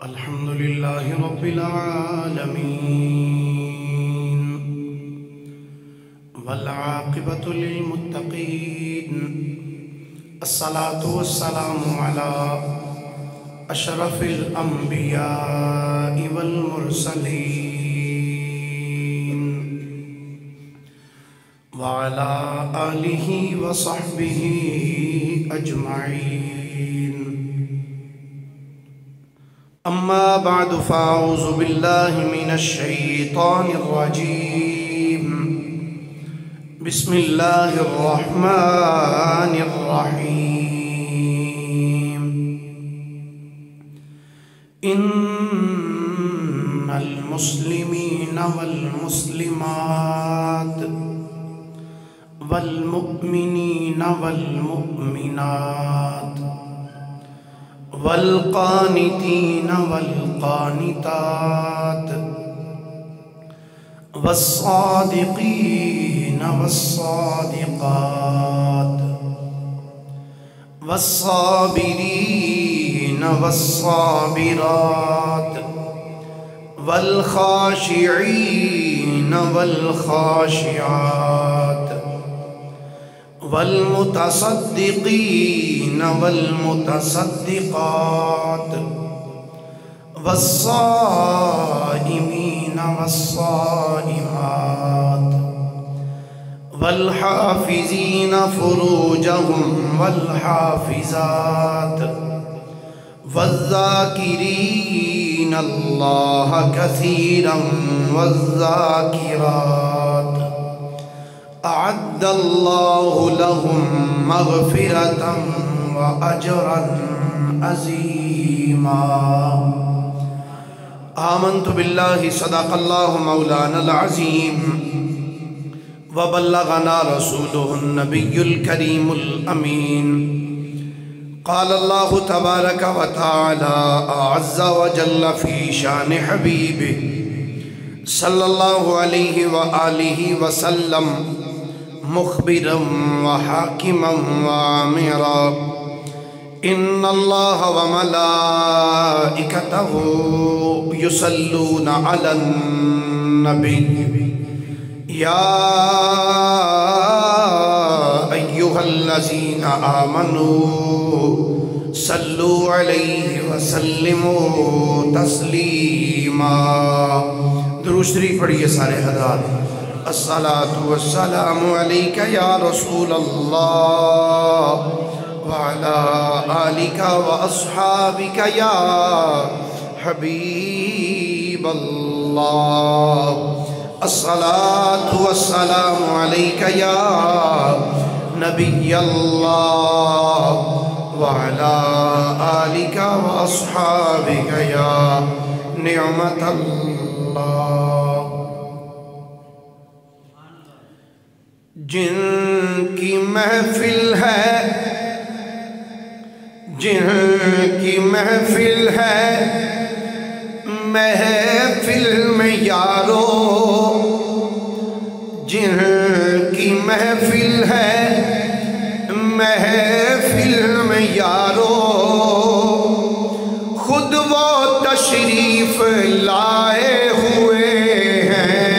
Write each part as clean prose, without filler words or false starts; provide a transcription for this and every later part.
الحمد لله رب العالمين والعاقبة للمتقين الصلاة والسلام على أشرف الأنبياء والمرسلين وعلى آله وصحبه أجمعين. أما بعد فأعوذ بالله من الشيطان الرجيم. بسم الله الرحمن الرحيم. إن المسلمين والمسلمات والمؤمنين والمؤمنات والقانتين والقانتات والصادقين والصادقات والصابرين والصابرات والخاشعين والخاشعات والمتصدقين والمتصدقات والصائمين والصائمات والحافظين فروجهم والحافظات والذاكرين الله كثيرا والذاكرات أعد الله لهم مغفرة وأجرا عظيما. آمنت بالله صدق الله مولانا العظيم وبلغنا رسوله النبي الكريم الأمين. قال الله تبارك وتعالى أعز وجل في شان حبيبه صلى الله عليه وآله وسلم مخبرا وحاكما وآمرا. إن الله وملائكته يصلون على النبي يا أيها الذين آمنوا صلوا عليه وسلموا تسلیما. درود شریف پڑھیے سارے حضرات. الصلاة والسلام علیک یا رسول اللہ وعلا آلک واصحابک یا حبیب اللہ. الصلاة والسلام علیک یا نبی اللہ وعلا آلک واصحابک یا نعمت اللہ. جن کی محفل ہے جن کی محفل ہے محفل میں یارو. جن کی محفل ہے محفل میں یارو خود وہ تشریف لائے ہوئے ہیں.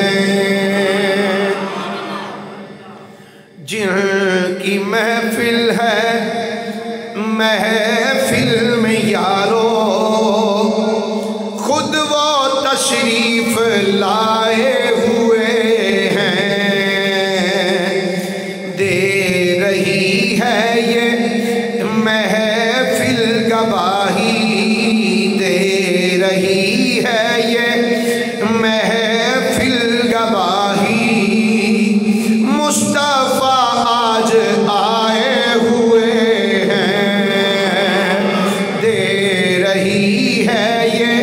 جن کی محفل ہے محفل میں یارو خود وہ تشریف لائے ہوئے ہیں. دے رہی ہے یہ محفل گواہی دے رہی ہے یہ محفل گواہی. مصطفیٰ آج آئے ہوئے ہیں. دے رہی ہے یہ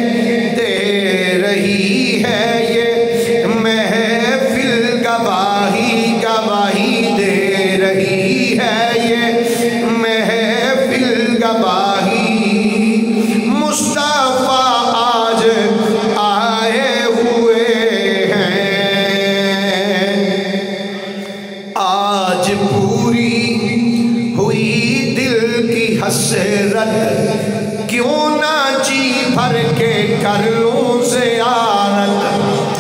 محفل گواہی گواہی دے رہی ہے یہ محفل گواہی. مصطفیٰ آج آئے ہوئے ہیں. آج پوری ہوئی دل کی حسرت کیوں نہ جی بھر کے کر لوں زیارت،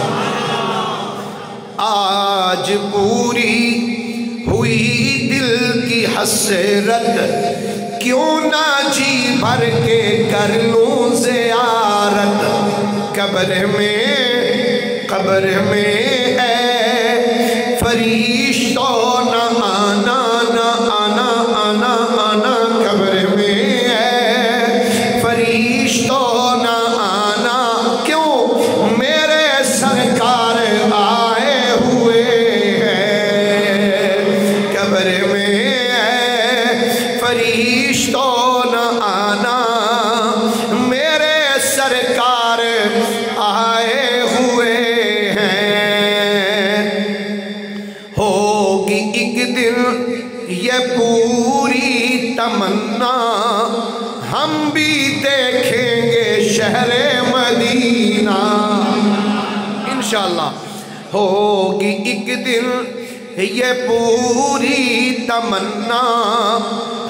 آج پوری ہوئی دل کی حسرت، کیوں نہ جی بھر کے کر لوں زیارت، قبر میں اے فرشتوں نہ آنا نہ آنا آنا آنا، قبر میں اے فرشتوں نہ آنا، کیوں میرے سرکار آئے ہوئے ہیں، قبر میں اے فرشتوں نہ آنا، میرے سرکار آئے ہوئے ہیں، ہوگی ایک دن یہ پوری تمنا، ہم بھی دیکھیں گے شہر مدینہ، انشاءاللہ ہوگی ایک دن یہ پوری تمنا،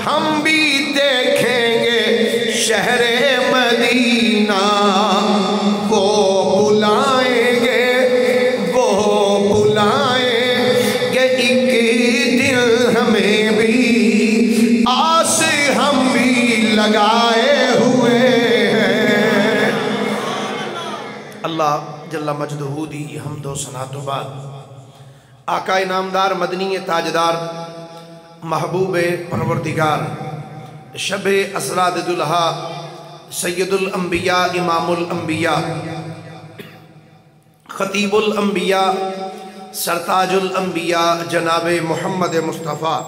ہم بھی دیکھیں گے شہر مدینہ، وہ بلائیں گے ایک دن ہمیں بھی، آس ہم بھی لگائے ہوئے ہیں۔ اللہ جل مجدہ دی حمد و ثنا تو بعد آقا نامدار مدنی تاجدار محبوب پروردگار شب اسراد دلہا سید الانبیاء امام الانبیاء خطیب الانبیاء سرتاج الانبیاء جناب محمد مصطفیٰ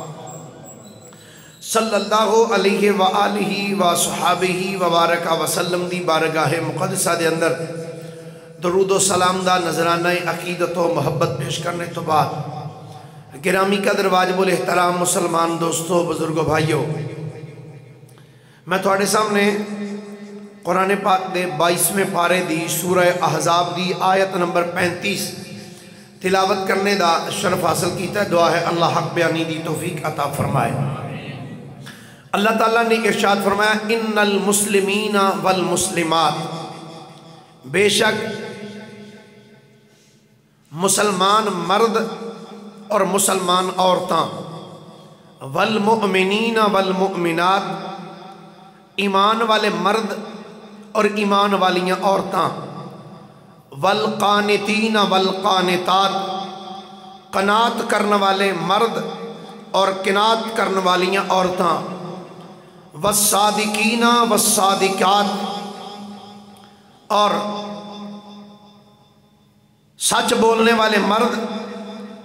صلی اللہ علیہ وآلہ وصحابہ وبارک وسلم دی بارگاہ مقدسہ دے اندر درود و سلام دا نظرانہ عقیدت و محبت پیش کرنے تو بعد گرامی قدر واجب الاحترام مسلمان دوستو بزرگو بھائیو، میں تھوڑے سامنے قرآن پاک دے 22ویں پارے دی سورہ احزاب دی آیت نمبر 35 تلاوت کرنے دا شرف حاصل کیتا ہے۔ دعا ہے اللہ حق بیانی دی توفیق عطا فرمائے۔ اللہ تعالیٰ نے ارشاد فرمایا ان المسلمین والمسلمات، بے شک مسلمان مرد اور مسلمان عورتاں، والمؤمنین والمؤمنات، ایمان والے مرد اور ایمان والیاں عورتاں، والقانتین والقانتات، قناعت کرنے والے مرد اور قناعت کرنے والیاں عورتاں، والصادقین والصادقات، اور سچ بولنے والے مرد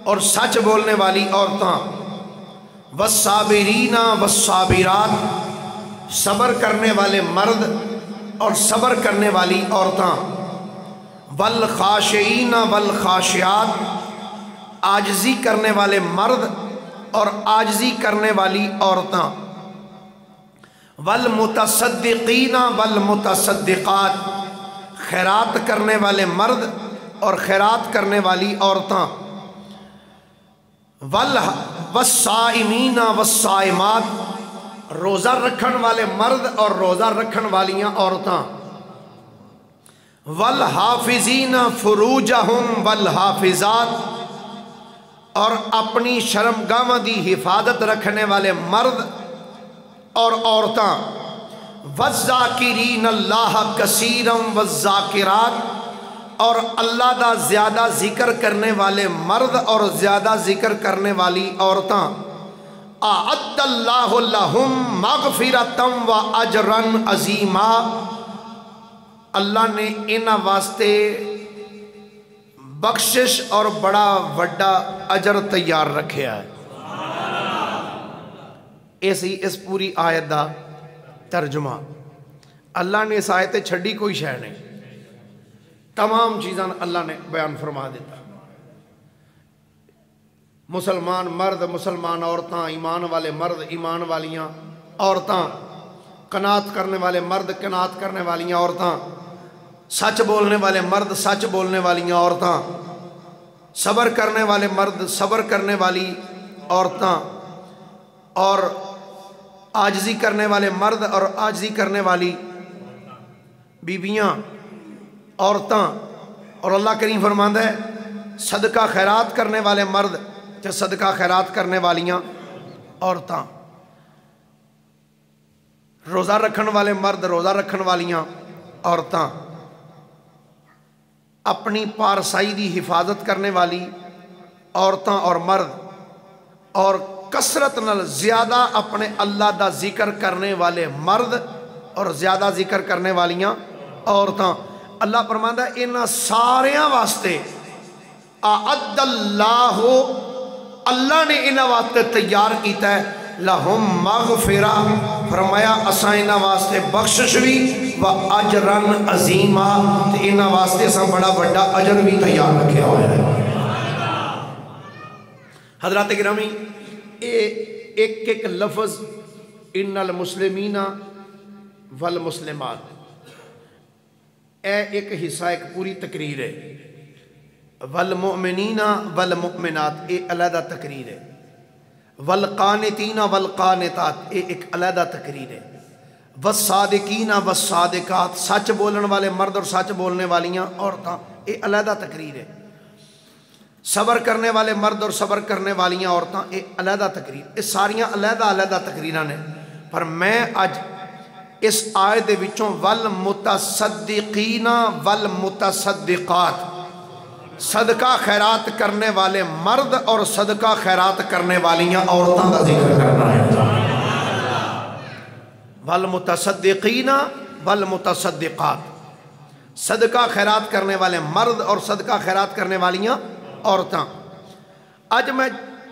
اور سچ بولنے والی عورتاں، والصابرین والصابرات، صبر کرنے والے مرد اور صبر کرنے والی عورتاں، والخاشعین والخاشعات، عاجزی کرنے والے مرد اور عاجزی کرنے والی عورتاں، والمتصدقین والمتصدقات، خیرات کرنے والے مرد اور خیرات کرنے والی عورتاں، والصائمین والصائمات، روزہ رکھن والے مرد اور روزہ رکھن والیاں عورتاں، والحافظین فروجہم والحافظات، اور اپنی شرمگاہاں دی حفاظت رکھنے والے مرد اور عورتاں، والذاکرین اللہ کثیرا والذاکرات، اور اللہ دا زیادہ ذکر کرنے والے مرد اور زیادہ ذکر کرنے والی عورتاں، اعد اللہ لہم مغفرۃ و اجرا عظیما، اللہ نے انہاں واسطے بخشش اور بڑا وڈا اجر تیار رکھیا ہے۔ اس پوری آیت دا ترجمہ، اللہ نے اس آیت چھڑی کوئی شے نہیں، تمام چیزاں اللہ نے بیان فرما دیتا۔ مسلمان مرد مسلمان عورتاں، ایمان والے مرد ایمان والیاں عورتاں، قناعت کرنے والے مرد قناعت کرنے والیاں عورتاں، سچ بولنے والے مرد سچ بولنے والیاں عورتاں، صبر کرنے والے مرد صبر کرنے والی عورتاں، اور عاجزی کرنے والے مرد اور عاجزی کرنے والی بیویاں عورتاں، اور اللہ کریم فرماندا ہے صدقہ خیرات کرنے والے مرد تے صدقہ خیرات کرنے والیاں عورتاں، روزہ رکھن والے مرد روزہ رکھن والیاں عورتاں، اپنی پارسائی دی حفاظت کرنے والی عورتاں اور مرد، اور کثرت نال زیادہ اپنے اللہ دا ذکر کرنے والے مرد اور زیادہ ذکر کرنے والیاں عورتاں۔ اللہ فرماندا ہے انہاں ساریاں واسطے اعد اللہ، اللہ نے انہاں واسطے تیار کیتا ہے لہم مغفرہ، فرمایا اساں انہاں واسطے بخشش بھی و اجرن عظیما، تے انہاں واسطے اساں بڑا بڑا اجر بھی تیار رکھیا ہوا ہے۔ حضرات گرامی، ایک ایک لفظ ان المسلمین والمسلمات، اے ایک حصہ ایک پوری تقریر ہے۔ والمؤمنین والمؤمنات اے علیحدہ تقریر ہے۔ والقانتین والقانتات اے ایک علیحدہ تقریر ہے۔ والصادقین والصادقات، سچ بولن والے مرد اور سچ بولنے والیاں عورتاں، اے علیحدہ تقریر ہے۔ صبر کرنے والے مرد اور صبر کرنے والیاں عورتاں، اے علیحدہ تقریر، یہ ساریاں علیحدہ علیحدہ تقریراں نے، پر میں اج اس آیت دے وچوں والمتصدقین والمتصدقات، صدقہ خیرات کرنے والے مرد اور صدقہ خیرات کرنے والیاں عورتاں دا ذکر کرنا ہے۔ والمتصدقین والمتصدقات، صدقہ خیرات کرنے والے مرد اور صدقہ خیرات کرنے والیاں عورتاں۔ اج میں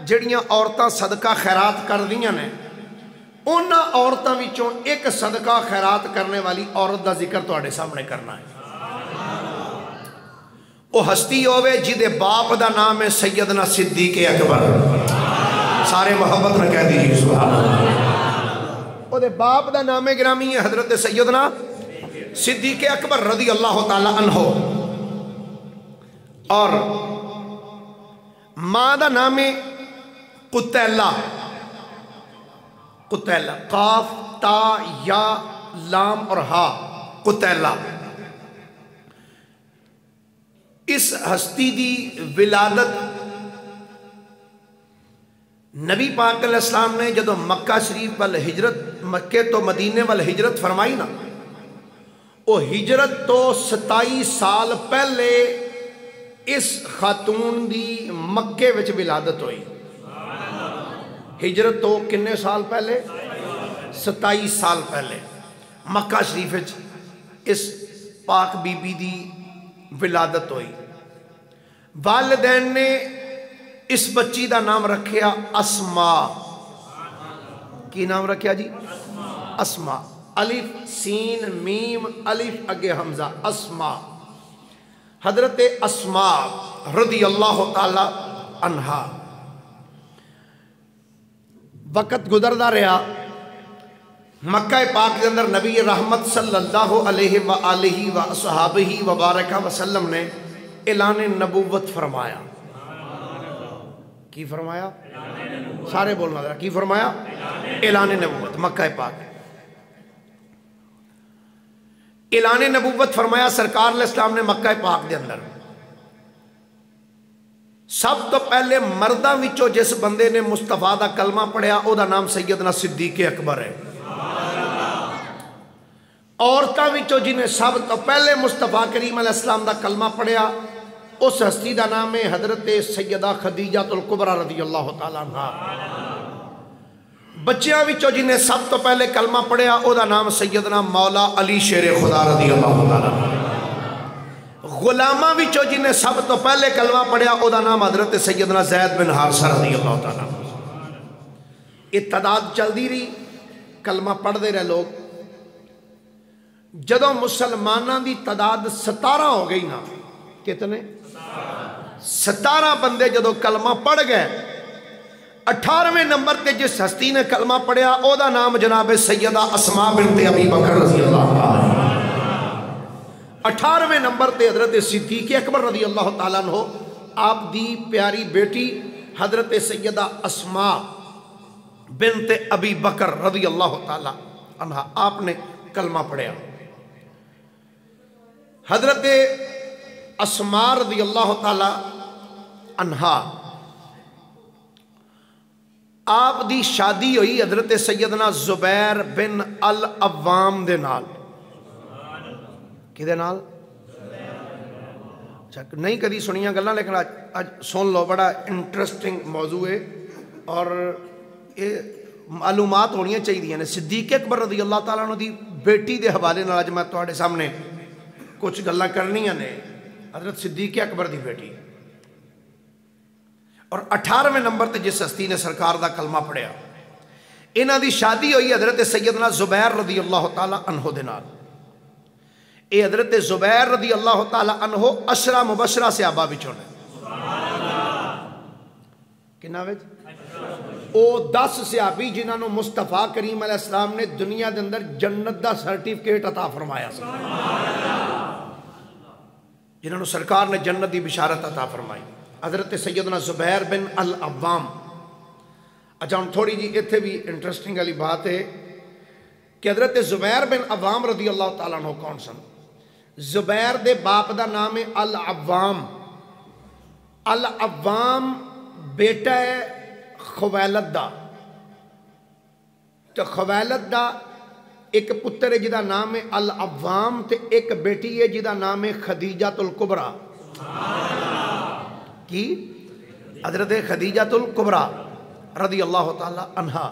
جڑیاں عورتاں صدقہ خیرات کر دیاں نے، انہاں عورتاں وچوں ایک صدقہ خیرات کرنے والی عورت دا ذکر تواڈے سامنے کرنا ہے۔ وہ ہستی ہوئے جدے باپ دا نام ہے سیدنا صدیق اکبر، سارے محبت نہ کہہ دیجیے سبحان اللہ۔ وہ دے باپ دا نام گرامی ہے حضرت سیدنا صدیق اکبر رضی اللہ تعالی عنہ، اور ماں دا نام قتیلہ، قتیلہ، قاف تا یا لام اور ہا، قتیلہ۔ اس ہستی دی ولادت نبی پاک علیہ السلام نے جدو مکہ شریف وال ہجرت، مکہ تو مدینے وال ہجرت فرمائی نا، وہ ہجرت تو 27 سال پہلے اس خاتون دی مکے وچ ولادت ہوئی۔ ہجرت تو کنے سال پہلے؟ 27 سال پہلے مکہ شریف وچ اس پاک بی بی دی ولادت ہوئی۔ والدین نے اس بچی دا نام رکھیا اسماء۔ کی نام رکھیا جی؟ اسماء، الف سین میم الف اگے حمزہ، اسماء۔ حضرت اسماء رضی اللہ تعالی عنہا، وقت گزردا رہا، مکہ پاک کے اندر نبی رحمت صلی اللہ علیہ وآلہ وصحابہ وبارک وسلم نے اعلان نبوت فرمایا۔ کی فرمایا؟ سارے بولنا ذرا، کی فرمایا؟ اعلان نبوت، مکہ پاک اعلان نبوت فرمایا سرکار علیہ السلام نے مکہ پاک دے اندر۔ سب تو پہلے مرداں وچوں جس بندے نے مصطفیٰ دا کلمہ پڑھیا او دا نام سیدنا صدیق اکبر ہے۔ عورتاں وچوں جنہیں سب تو پہلے مصطفیٰ کریم علیہ السلام دا کلمہ پڑھیا اس ہستی دا نام ہے حضرت سیدہ خدیجہ الکبریٰ رضی اللہ تعالیٰ عنہ۔ بچیاں وچوں جنہیں سب تو پہلے کلمہ پڑھیا او دا نام سیدنا مولا علی شیر خدا رضی اللہ تعالیٰ عنہ۔ غلامہ وچوں جنہیں سب تو پہلے کلمہ پڑھیا او دا نام حضرت سیدنا زید بن حارثہ رضی اللہ تعالیٰ عنہ۔ اتداد چل دی رہی، کلمہ پڑھ دے رہے لوگ۔ جدوں مسلمانہ دی تعداد 17 ہو گئی نا، کتنے؟ 17 بندے جدوں کلمہ پڑھ گئے، 18ویں نمبر تے جس ہستی نے کلمہ پڑھیا او دا نام جناب سیدہ اسماء بنت ابی بکر رضی اللہ عنہ۔ 18ویں نمبر تے حضرت صدیق اکبر رضی اللہ تعالیٰ عنہ، آپ دی پیاری بیٹی حضرت سیدہ اسماء بنت ابی بکر رضی اللہ تعالیٰ عنہ، آپ نے کلمہ پڑھیا۔ حضرت اسماء رضی اللہ تعالی عنہا آپ دی شادی ہوئی حضرت سیدنا زبیر بن العوام دے نال. کدے نال؟ نہیں کدی سنیاں گلاں لیکن آج سن لو، بڑا انٹرسٹنگ موضوع ہے اور یہ معلومات ہونی چاہیے. صدیق اکبر رضی اللہ تعالیٰ عنہ دی بیٹی دے حوالے نال اج میں تواڈے سامنے کچھ گلاں کرنیاں نے. حضرت صدیق اکبر دی بیٹی اور 18ویں نمبر تے جس ہستی نے سرکار دا کلمہ پڑھیا، انہاں دی شادی ہوئی حضرت سیدنا زبیر رضی اللہ تعالی عنہ دے نال. اے حضرت زبیر رضی اللہ تعالی عنہ عشرہ مبشرہ صحابہ وچوں نے. کنا وچ؟ او 10 صحابی جنہاں نو مصطفیٰ کریم علیہ السلام نے دنیا دے اندر جنت دا سرٹیفکیٹ عطا فرمایا سی، جنہاں نو سرکار نے جنت دی بشارت عطا فرمائی. حضرت سیدنا زبیر بن العوام. اچھا ہن تھوڑی جی ایتھے بھی انٹرسٹنگ والی بات ہے کہ حضرت زبیر بن عوام رضی اللہ تعالیٰ عنہ کون سن؟ زبیر دے باپ دا نام ہے العوام. العوام بیٹا ہے خویلد دا، تو خویلد دا ایک پتر ہے جدا نام ہے العوام، تے ایک بیٹی ہے جدا نام ہے خدیجۃ الکبریٰ. کی؟ حضرت خدیجۃ الکبریٰ رضی اللہ تعالی عنہا.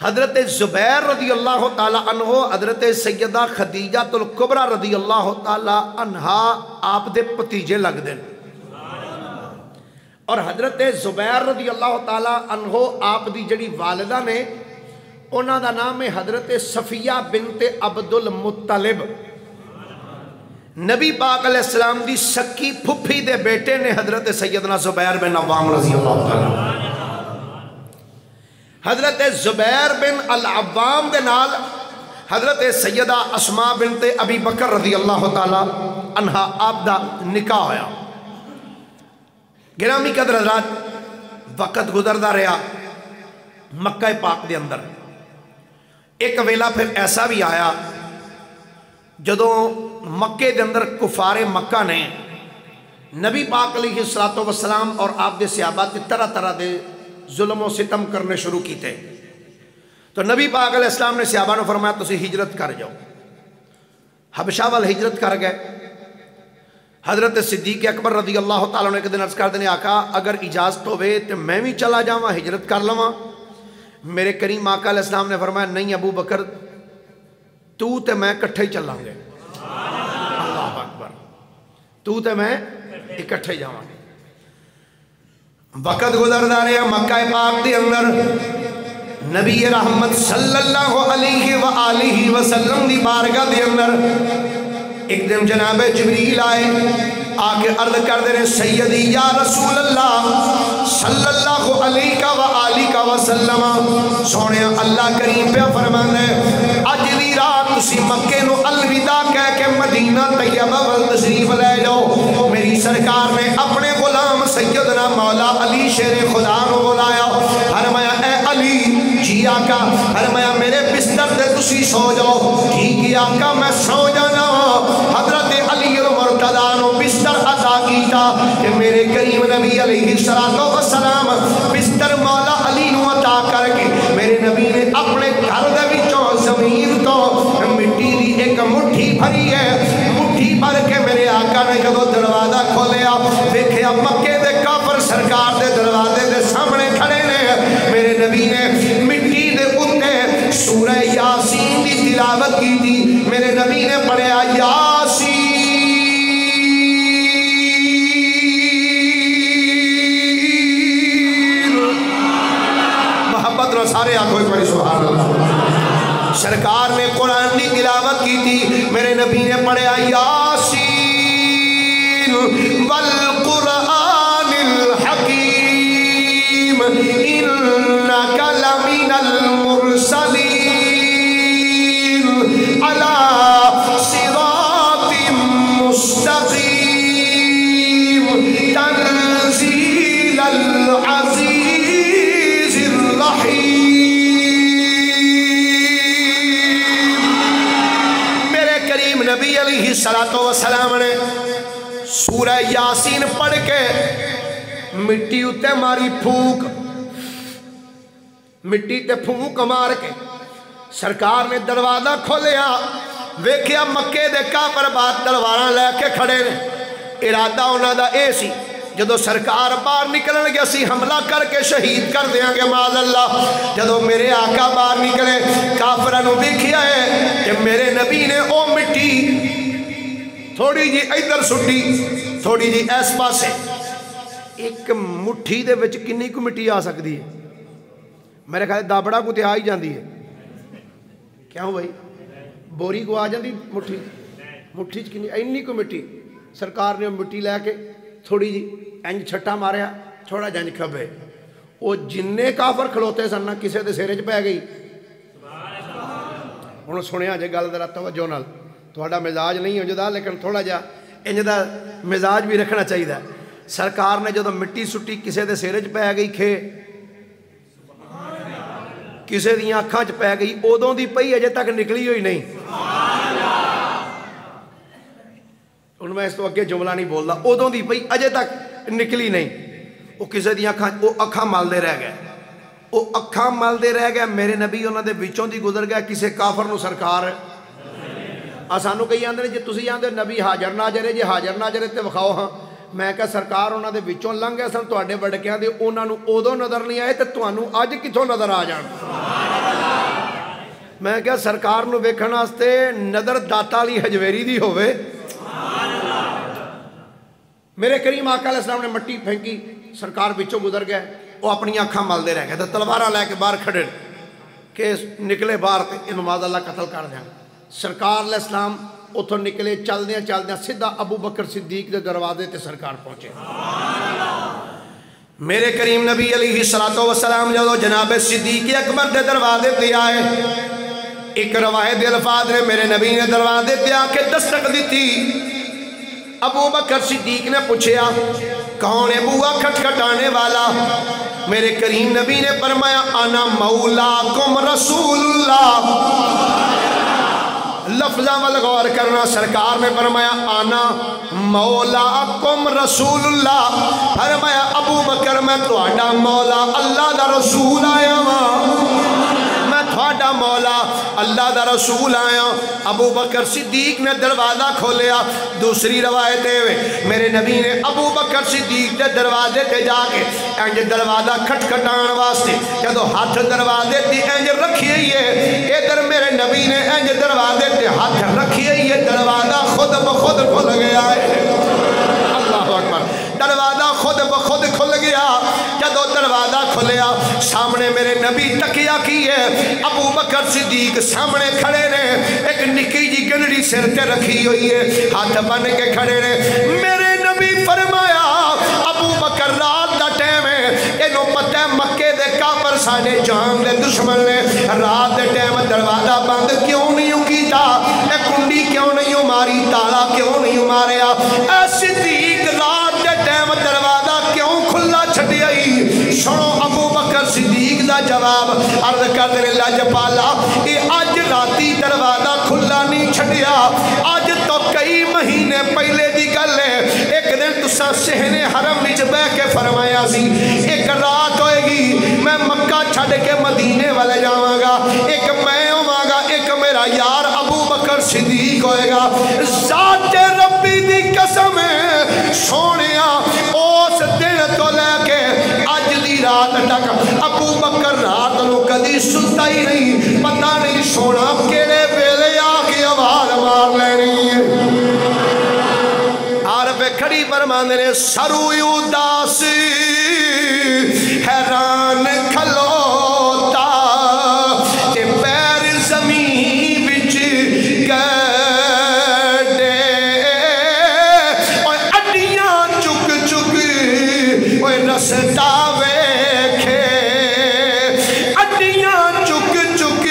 حضرت زبیر رضی اللہ تعالی عنہ حضرت سیدہ خدیجۃ الکبریٰ رضی اللہ تعالی عنہا آپ دے پتیجے لگ دیں. اور حضرت زبیر رضی اللہ تعالی عنہ آپ دی جڑی والدہ نے انہاں دا نام ہے حضرت صفیہ بنت عبد المطلب. نبی پاک علیہ السلام دی سکی پھپھی دے بیٹے نے حضرت سیدنا زبیر بن عوام رضی اللہ تعالی. حضرت زبیر بن العوام دے نال حضرت سیدہ اسماء بنت ابی بکر رضی اللہ تعالی عنہا آپ دا نکاح ہویا. گرامی قدر حضرات، وقت گزردا رہا مکہ پاک دے اندر. ایک ویلا پھر ایسا بھی آیا جدوں مکے دے اندر کفار مکہ نے نبی پاک علیہ السلام اور آپ دے صحابہ تے طرح طرح دے ظلم و ستم کرنے شروع کیتے. تو نبی پاک علیہ السلام نے صحابہ نے فرمایا تسی ہجرت کر جاؤ. حبشہ وال ہجرت کر گئے. حضرت صدیق اکبر رضی اللہ تعالیٰ نے ایک دن عرض کر دینے آقا اگر اجازت ہوئے تو میں بھی چلا جاواں ہجرت کر لواں. میرے کریم آقا علیہ السلام نے فرمایا نہیں ابو بکر تو تے میں کٹھے ہی چلیں گے. اللہ اکبر. تو تے میں اکٹھے جاواں. وقت گزردا رہا مکہ پاک دے اندر نبی رحمت صلی اللہ علیہ وآلہ وسلم دی بارگاہ دے اندر ایک دن جناب جبریل آئے آ کے عرض کر دے رہے سیدی یا رسول اللہ صلی اللہ علیہ وآلہ وسلم. سونے اللہ کریم پہ فرمانے اج دی رات تسی مکے نو الوداع کہہ کے مدینہ طیبہ وال تشریف لے جاؤ. میری سرکار نے اپنے غلام سیدنا مولا علی شیر خدا نو بلایا. فرمایا اے علی جی آقا. فرمایا میرے بستر تے تسی سو جاؤ. ٹھیک ہے آقا میں سو جانا. حضرت علی المرتضیٰ نو بستر عطا کیتا کہ میرے کریم نبی علیہ السلام بستر مولا علی نو عطا کر کے میرے نبی نے اپنے گھر دے وچوں زمین تو مٹی دی ایک مٹھی بھری ہے. مٹھی بھر کے میرے آقا نے جدو دروازہ کھولیا دیکھیا مکے دے کافر سرکار دے دروازے دے سامنے کھڑے نے. میرے نبی نے مٹی دے اوتے سورہ یاسین دی تلاوت کی تھی. میرے نبی نے پڑھیا یاسین. محبت رو سارے آنکھوں ایک بڑی سبحان اللہ. سرکار نے قرآن دی تلاوت کی تھی. میرے نبی نے پڑھیا یاسین والقرآن الحکیم انک لمن المرسلین علی صراط مستقیم تنزیل العزیز الرحیم. نبی علیہ السلام نے سورہ یاسین پڑھ کے مٹی اتے ماری پھونک، مٹی تے پھونک مار کے سرکار نے دروازہ کھولیا، ویکھیا مکے دے کافر بات تلواراں لے کے کھڑے نے، ارادہ انہاں دا اے سی جدو سرکار باہر نکلن گے اسی حملہ کر کے شہید کر دیاں گے معاذ اللہ۔ جدو میرے آقا باہر نکلے کافراں نو ویکھیا ہے کہ میرے نبی نے او مٹی تھوڑی جی ادھر سٹی، تھوڑی جی اس پاسے، ایک مٹھی دے وچ کنی کو مٹی آ سکتی ہے؟ میرے خیال دابڑا کو تے آ ہی جاندی ہے، کیوں بھائی بوری کو آ جاندی مٹھی، مٹھی چ کنی اینی کو مٹی؟ سرکار نے مٹی لے کے تھوڑی جی انج چھٹا ماریا، تھوڑا جنج کھبے، وہ جننے کافر کھلوتے سن کسے دے سیرے چ پہ گئی۔ ہن سنیا جے گل ذرا توجہ نال، تہاڈا مزاج نہیں ہو جدا لیکن تھوڑا جا انج دا مزاج بھی رکھنا چاہیے۔ سرکار نے جدو مٹی سٹی کسے دے سیرے چ پہ گئی کھے، کسے دیاں اکھاں چ پہ گئی، ادوں دی پئی اجے تک نکلی ہوئی نہیں۔ ان میں اس تو اگے جملہ نہیں بولدا، ادوں دی پئی اجے تک نکلی نہیں، وہ کسے دیاں اکھاں، وہ اکھاں ملدے رہ گئے، وہ اکھاں ملدے رہ گئے۔ میرے نبی انہاں دے وچوں دی گزر گیا، کسے کافر نو سرکار سانو کئی آندے نے جے تسی آندے نبی حاضر ناظر ہے، جے حاضر ناظر ہے تے وکھاؤ ہاں۔ میں کہا سرکار انہاں دے وچوں لنگ گئے سن تواڈے وڈکیاں دے، انہاں نو ادوں نظر نہیں آئے تے تانوں اج کتھوں نظر آ جان؟ میں کہا سرکار نو ویکھن واسطے نظر داتا علی حجویری دی ہوئے۔ میرے کریم آقا علیہ السلام نے مٹی پھینکی، سرکار وچوں گزر گئے، وہ اپنی اکھاں ملدے رہ گئے تے تلواراں لے کے باہر کھڑے کہ نکلے باہر تے انہوں معاذ اللہ قتل کر دیں۔ سرکار علیہ السلام اتھوں نکلے، چل دیاں سدھا ابو بکر صدیق دے دروازے تے سرکار پہنچے۔ میرے کریم نبی علیہ السلام جدو جناب صدیق اکبر دے دروازے تے آئے، ایک روایت دے الفاظ نے میرے نبی نے دروازے تے آ کے دستک دیتی۔ ابو بکر صدیق نے پوچھیا کون ہے بوا کھٹکھٹانے والا؟ میرے کریم نبی نے فرمایا انا مولاکم رسول اللہ۔ لفظاں وال غور کرنا، سرکار نے فرمایا انا مولاکم رسول اللہ، فرمایا ابو بکر میں تہاڈا مولا اللہ دا رسول آیا ہاں، میں تہاڈا مولا اللہ دا رسول آیا۔ ابو بکر صدیق نے دروازہ کھولیا۔ دوسری روایت ہے میرے نبی نے ابو بکر صدیق دے دروازے تے جا کے انج دروازہ کھٹکھٹان واسطے جدو ہاتھ دروازے تے انج رکھی ہوئی ہے، ادھر میرے نبی نے انج دروازے تے ہاتھ رکھی ہوئی ہے، دروازہ خود بخود کھل گیا ہے۔ اللہ اکبر، دروازہ خود بخود کھل گیا۔ جدو دروازہ کھلیا سامنے میرے نبی تکیہ کی ہے، ابو بکر صدیق سامنے کھڑے نے، ایک نکی جی گنڑی سر تے رکھی ہوئی ہے، ہاتھ بن کے کھڑے نے۔ میرے نبی فرمایا ابو بکر رات دا ٹائم ہے، انہوں پتہ ہے مکے دے کافر ساڑے جان دے دشمن نے، رات دے ٹائم دروازہ بند کیوں نہیں کیتا، اے کنڈی کیوں نہیں ماری، تالا کیوں نہیں ماریا، اے صدیق رات دے ٹائم دروازہ کیوں کھلا چھٹی آئی؟ سنو ابو بکر صدیق دا جواب، عرض کر دے اللہ جپالا یہ اج راتی دروازہ کھلا نہیں چھٹیا، اج تو کئی مہینے پہلے دی گل ہے، ایک دن تسا صحن حرم وچ بہ کے فرمایا سی ایک رات ہوئے گی میں مکہ چھڑ کے مدینے والے جاواں گا، ایک میں ہوواں گا، ایک میرا یار ابو بکر صدیق ہوئے گا۔ ذات ربی دی قسم ہے سونیا اس دن تو لے کے اج دی رات تک ابو بکر رات نو کدی ستا ہی نہیں، پتہ نہیں سونا کیڑے ویلے آ کے آواز مار لینی ہے۔ عارف کھڑی فرماندے نے سروی اداس حیران کھلوتا تے پیر زمین وچ گڈے اوے اڈیاں چک چک اوے رستا ویکھے اڈیاں چک چک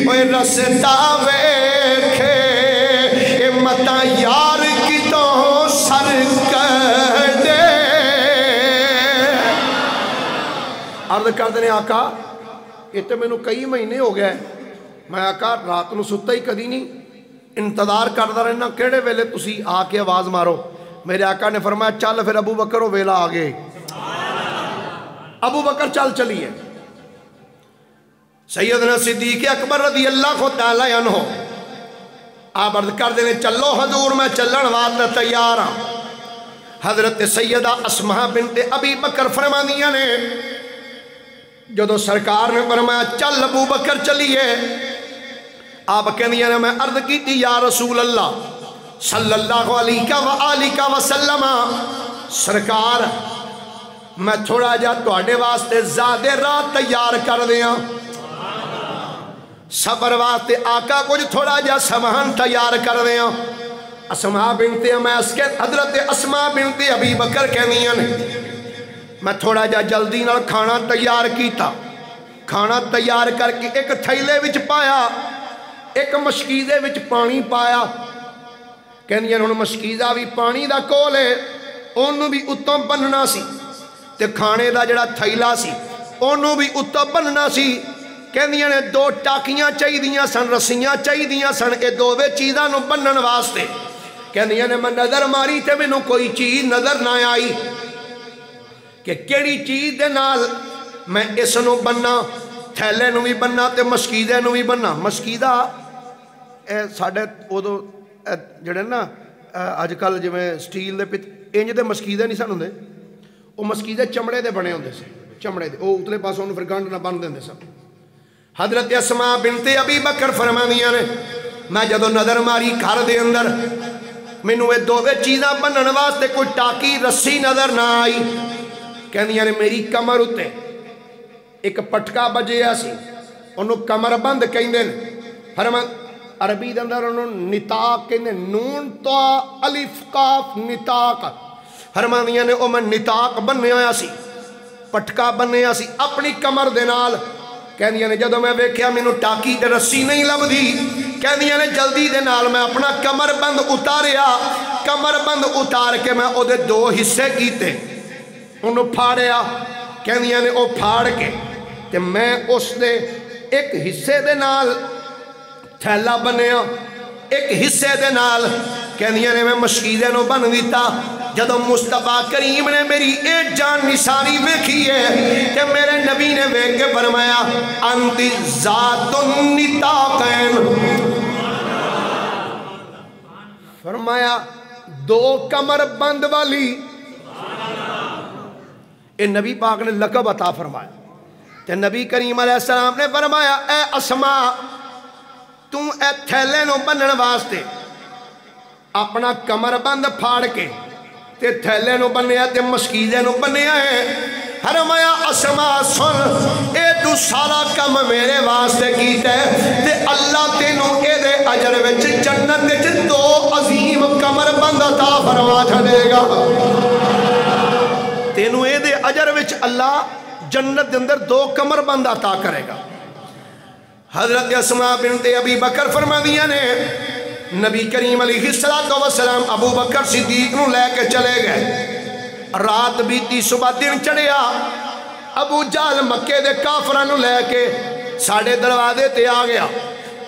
اوے رستا ویکھے اے متا یار کتوں سر کڈے۔ عرض کر دے آقا یہ تو مینوں کئی مہینے ہو گئے میں آقا رات نو ستا ہی کدی نہیں، انتظار کرتا رہنا کہڑے ویلے تسی آ کے آواز مارو۔ میرے آقا نے فرمایا چل پھر ابو بکر، وہ ویلا آ گئے۔ ابو بکر چلیے۔ سیدنا صدیق اکبر رضی اللہ تعالی عنہ آپ عرض کر دینے چلو حضور میں چلن واسطے تیار ہاں۔ حضرت سیدہ اسماء بنت ابی بکر فرمانیاں نے جدو سرکار نے فرمایا چل ابو بکر چلیے، آپ کہنیاں نے میں عرض کی تھی یا رسول اللہ صلی اللہ علیہ وآلہ وسلم، سرکار میں تھوڑا جا تواڈے واسطے زیادہ رات تیار کر دیاں، سفر واسطے آقا کچھ تھوڑا جا سامان تیار کر دیاں۔ اسماء بنت امیس کے حضرت اسماء بنت ابی بکر کہنیاں نے میں تھوڑا جا جلدی نال کھانا تیار کیتا، کھانا تیار کر کے ایک تھیلے وچ پایا، ایک مشکیزے وچ پانی پایا۔ کہنیاں نے مشکیزہ بھی پانی دا کول ہے، انہوں بھی اتوں بننا سی، تے کھانے دا جڑا تھیلا سی انہوں بھی اتوں بننا سی۔ کہندیاں نے دو ٹاکیاں چاہی دیاں سن، رسیاں چاہی دیاں سن، اے دووے چیزاں نو بنن واسطے۔ کہندیاں نے میں نظر ماری تے میں نو کوئی چیز نظر نہ آئی کہ کیڑی چیز دے نال میں اس نو بننا، تھیلے نو بھی بننا تے مشکیزے نو بھی بننا۔ مشکیزہ اے ساڑھے ادو جڑے نا اج کل جو سٹیل دے انج دے مشکیزے نہیں سن ہوندے، وہ مشکیزے چمڑے دے بنے ہوندے سے، چمڑے دے، وہ اتلے پاس انہوں پھر گنڈ نہ بن دیندے سن۔ حضرت اسماء بنت ابی بکر فرمانیاں نے میں جدو نظر ماری گھر دے اندر مینوں اے دووے چیزاں بنن واسطے کوئی ٹاکی رسی نظر نہ آئی۔ کہندیاں نے میری کمر اتے ایک پٹکا بجیا سی، انہوں کمر بند کہندے نے، فرمان عربی دے اندر انہوں نتاق کہندے، نون تو الف قاف نتاق، فرمانیاں نے او میں نتاق بننے آیا سی، پٹکا بننے آیا سی اپنی کمر دے نال۔ کہندیاں نے جدو میں ویکھیا مینوں ٹاکی تے رسی نہیں لبدی، کہندیاں نے جلدی دے نال میں اپنا کمر بند اتاریا، کمر بند اتار کے میں او دے دو حصے کیتے، انہوں پھاڑیا۔ کہندیاں نے او پھاڑ کے تے میں اس دے ایک حصے دے نال تھیلا بنیا، ایک حصے دے نال کہندیاں نے میں مشکیزے نو بن دیتا۔ جدو مصطفیٰ کریم نے میری ایک جان نثاری ویکھی ہے کہ میرے نبی نے ویکھ کے فرمایا انتی ذات النتاقین، فرمایا دو کمر بند والی، اے نبی پاک نے لقب عطا فرمایا۔ تے نبی کریم علیہ السلام نے فرمایا اے اسماء تو اے تھیلے نو بنن واسطے اپنا کمر بند پھاڑ کے تے تھیلے نو بنیا تے مشکیزے نو بنیا ہے۔ فرمایا اسماء سن اے تو سارا کم میرے واسطے کیتا ہے تے اللہ تینوں اے دے اجر وچ جنت وچ دو عظیم کمر بند عطا فرما چھڑے گا۔ تینوں اے دے اجر وچ اللہ جنت دے اندر دو کمر بند عطا کرے گا۔ حضرت اسماء بنت ابی بکر فرمانیاں نے نبی کریم علیہ السلام ابو بکر صدیق نو لے کے چلے گئے، رات بیتی صبح دن چڑھیا، ابو جہل مکے دے کافراں نو لے کے ساڑھے دروازے تے آ گیا،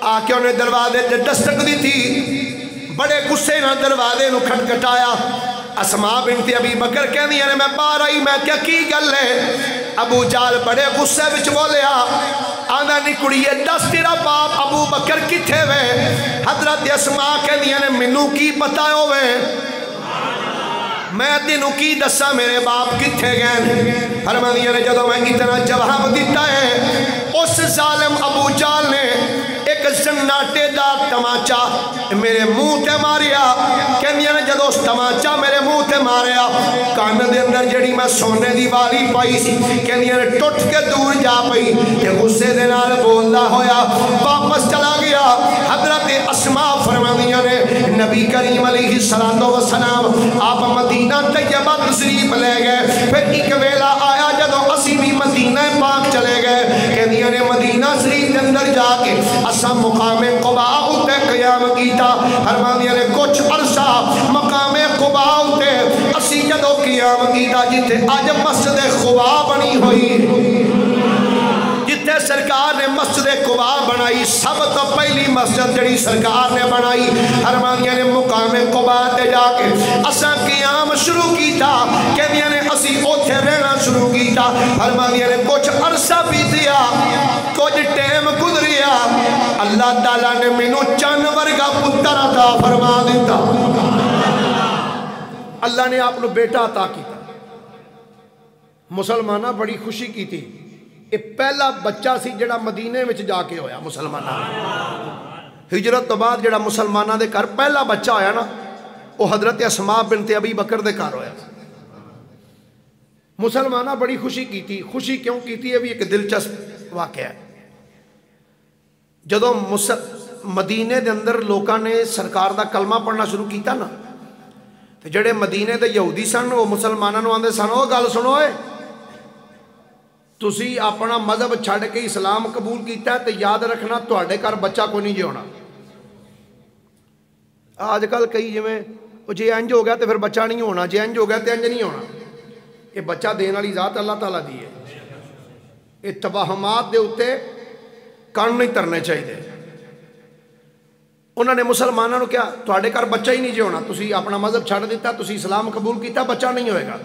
آ کے انہیں دروازے تے دستک دی تھی، بڑے غصے نہ دروازے نو کھٹکھٹایا۔ اسماء بنت ابی بکر کہنی ہے میں باہر آئی، میں کیا کی گل ہے؟ ابو جہل بڑے غصے وچ بولیا، آندا نکڑیے دس تیرا باپ ابو بکر کتھے وے؟ حضرت اسماء کہنی ہے مینوں کی پتہ ہوئے، میں تینوں کی دسا میرے باپ کتھے گئے؟ فرمانیاں نے جدو میں اتنا جواب دیتا ہے اس ظالم ابو جہل نے ایک زناٹے دا تماچا میرے منہ تے ماریا۔ کہندیاں نے جدو اس تماچا میرے منہ تے ماریا، کان دے اندر جڑی میں سونے دی والی پائی سی کہندیاں نے ٹوٹ کے دور جا پئی تے غصے دے نال بولدا ہویا واپس چلا گیا۔ حضرت اسماء فرمانیاں نے نبی کریم علیہ السلام آپ مدینہ طیبہ تشریف لے گئے، پھر ایک ویلا آیا جدو اسی بھی مدینہ پاک چلے گئے، کہندیاں نے مدینہ شریف کے اندر جا کے اسا مقام قباء اُتے قیام کیتا۔ فرمانیاں نے کچھ عرصہ مقام قباء اُتے اسی جدو قیام کیتا جتے آج مسجد قباء بنی ہوئی، جتے سرکار سرکار نے مسجد قباء بنائی، سب تو پہلی مسجد جڑی سرکار نے بنائی، فرماندیاں نے مقام قباء تے جا کے اساں قیام شروع کیتا، کہندیاں نے اسی اوتھے رہنا شروع کیتا، فرماندیاں نے کچھ عرصہ بیتیا، کچھ ٹائم گزریا، اللہ تعالیٰ نے مینوں چن ورگا پتر عطا فرما دیتا، اللہ نے آپ کو بیٹا عطا کیتا۔ مسلمانہ بڑی خوشی کی تھی، یہ پہلا بچہ سی جڑا مدینے وچ جا کے ہویا مسلمانہ، ہجرت تو بعد جڑا مسلمانہ دے گھر پہلا بچہ ہویا نا وہ حضرت اسماء بنت ابی بکر دے گھر ہویا۔ مسلمانہ بڑی خوشی کی تھی، خوشی کیوں کی تھی یہ بھی ایک دلچسپ واقعہ ہے۔ جدو مدینے دے اندر لوکاں نے سرکار دا کلمہ پڑھنا شروع کیتا نا، تو جڑے مدینے دے یہودی سن وہ مسلمانوں نو آندے سن، او گل سنو اے تسی اپنا مذہب چھڑ کے اسلام قبول کیتا ہے تو یاد رکھنا تواڈے گھر بچہ کوئی نہیں جی ہونا۔ آج کل کئی جویں جی انج ہو گیا تو پھر بچہ نہیں ہونا، جی انج ہو گیا تو انج نہیں ہونا۔ یہ بچہ دین والی ذات اللہ تعالیٰ دی ہے، یہ توہمات دے اوتے کان نہیں ترنے چاہیے۔ انہوں نے مسلمانوں نے کیا تواڈے گھر بچہ ہی نہیں جی ہونا، تسی اپنا مذہب چھڑ دیتا، تسی اسلام قبول کیتا، بچہ نہیں ہوئے گا۔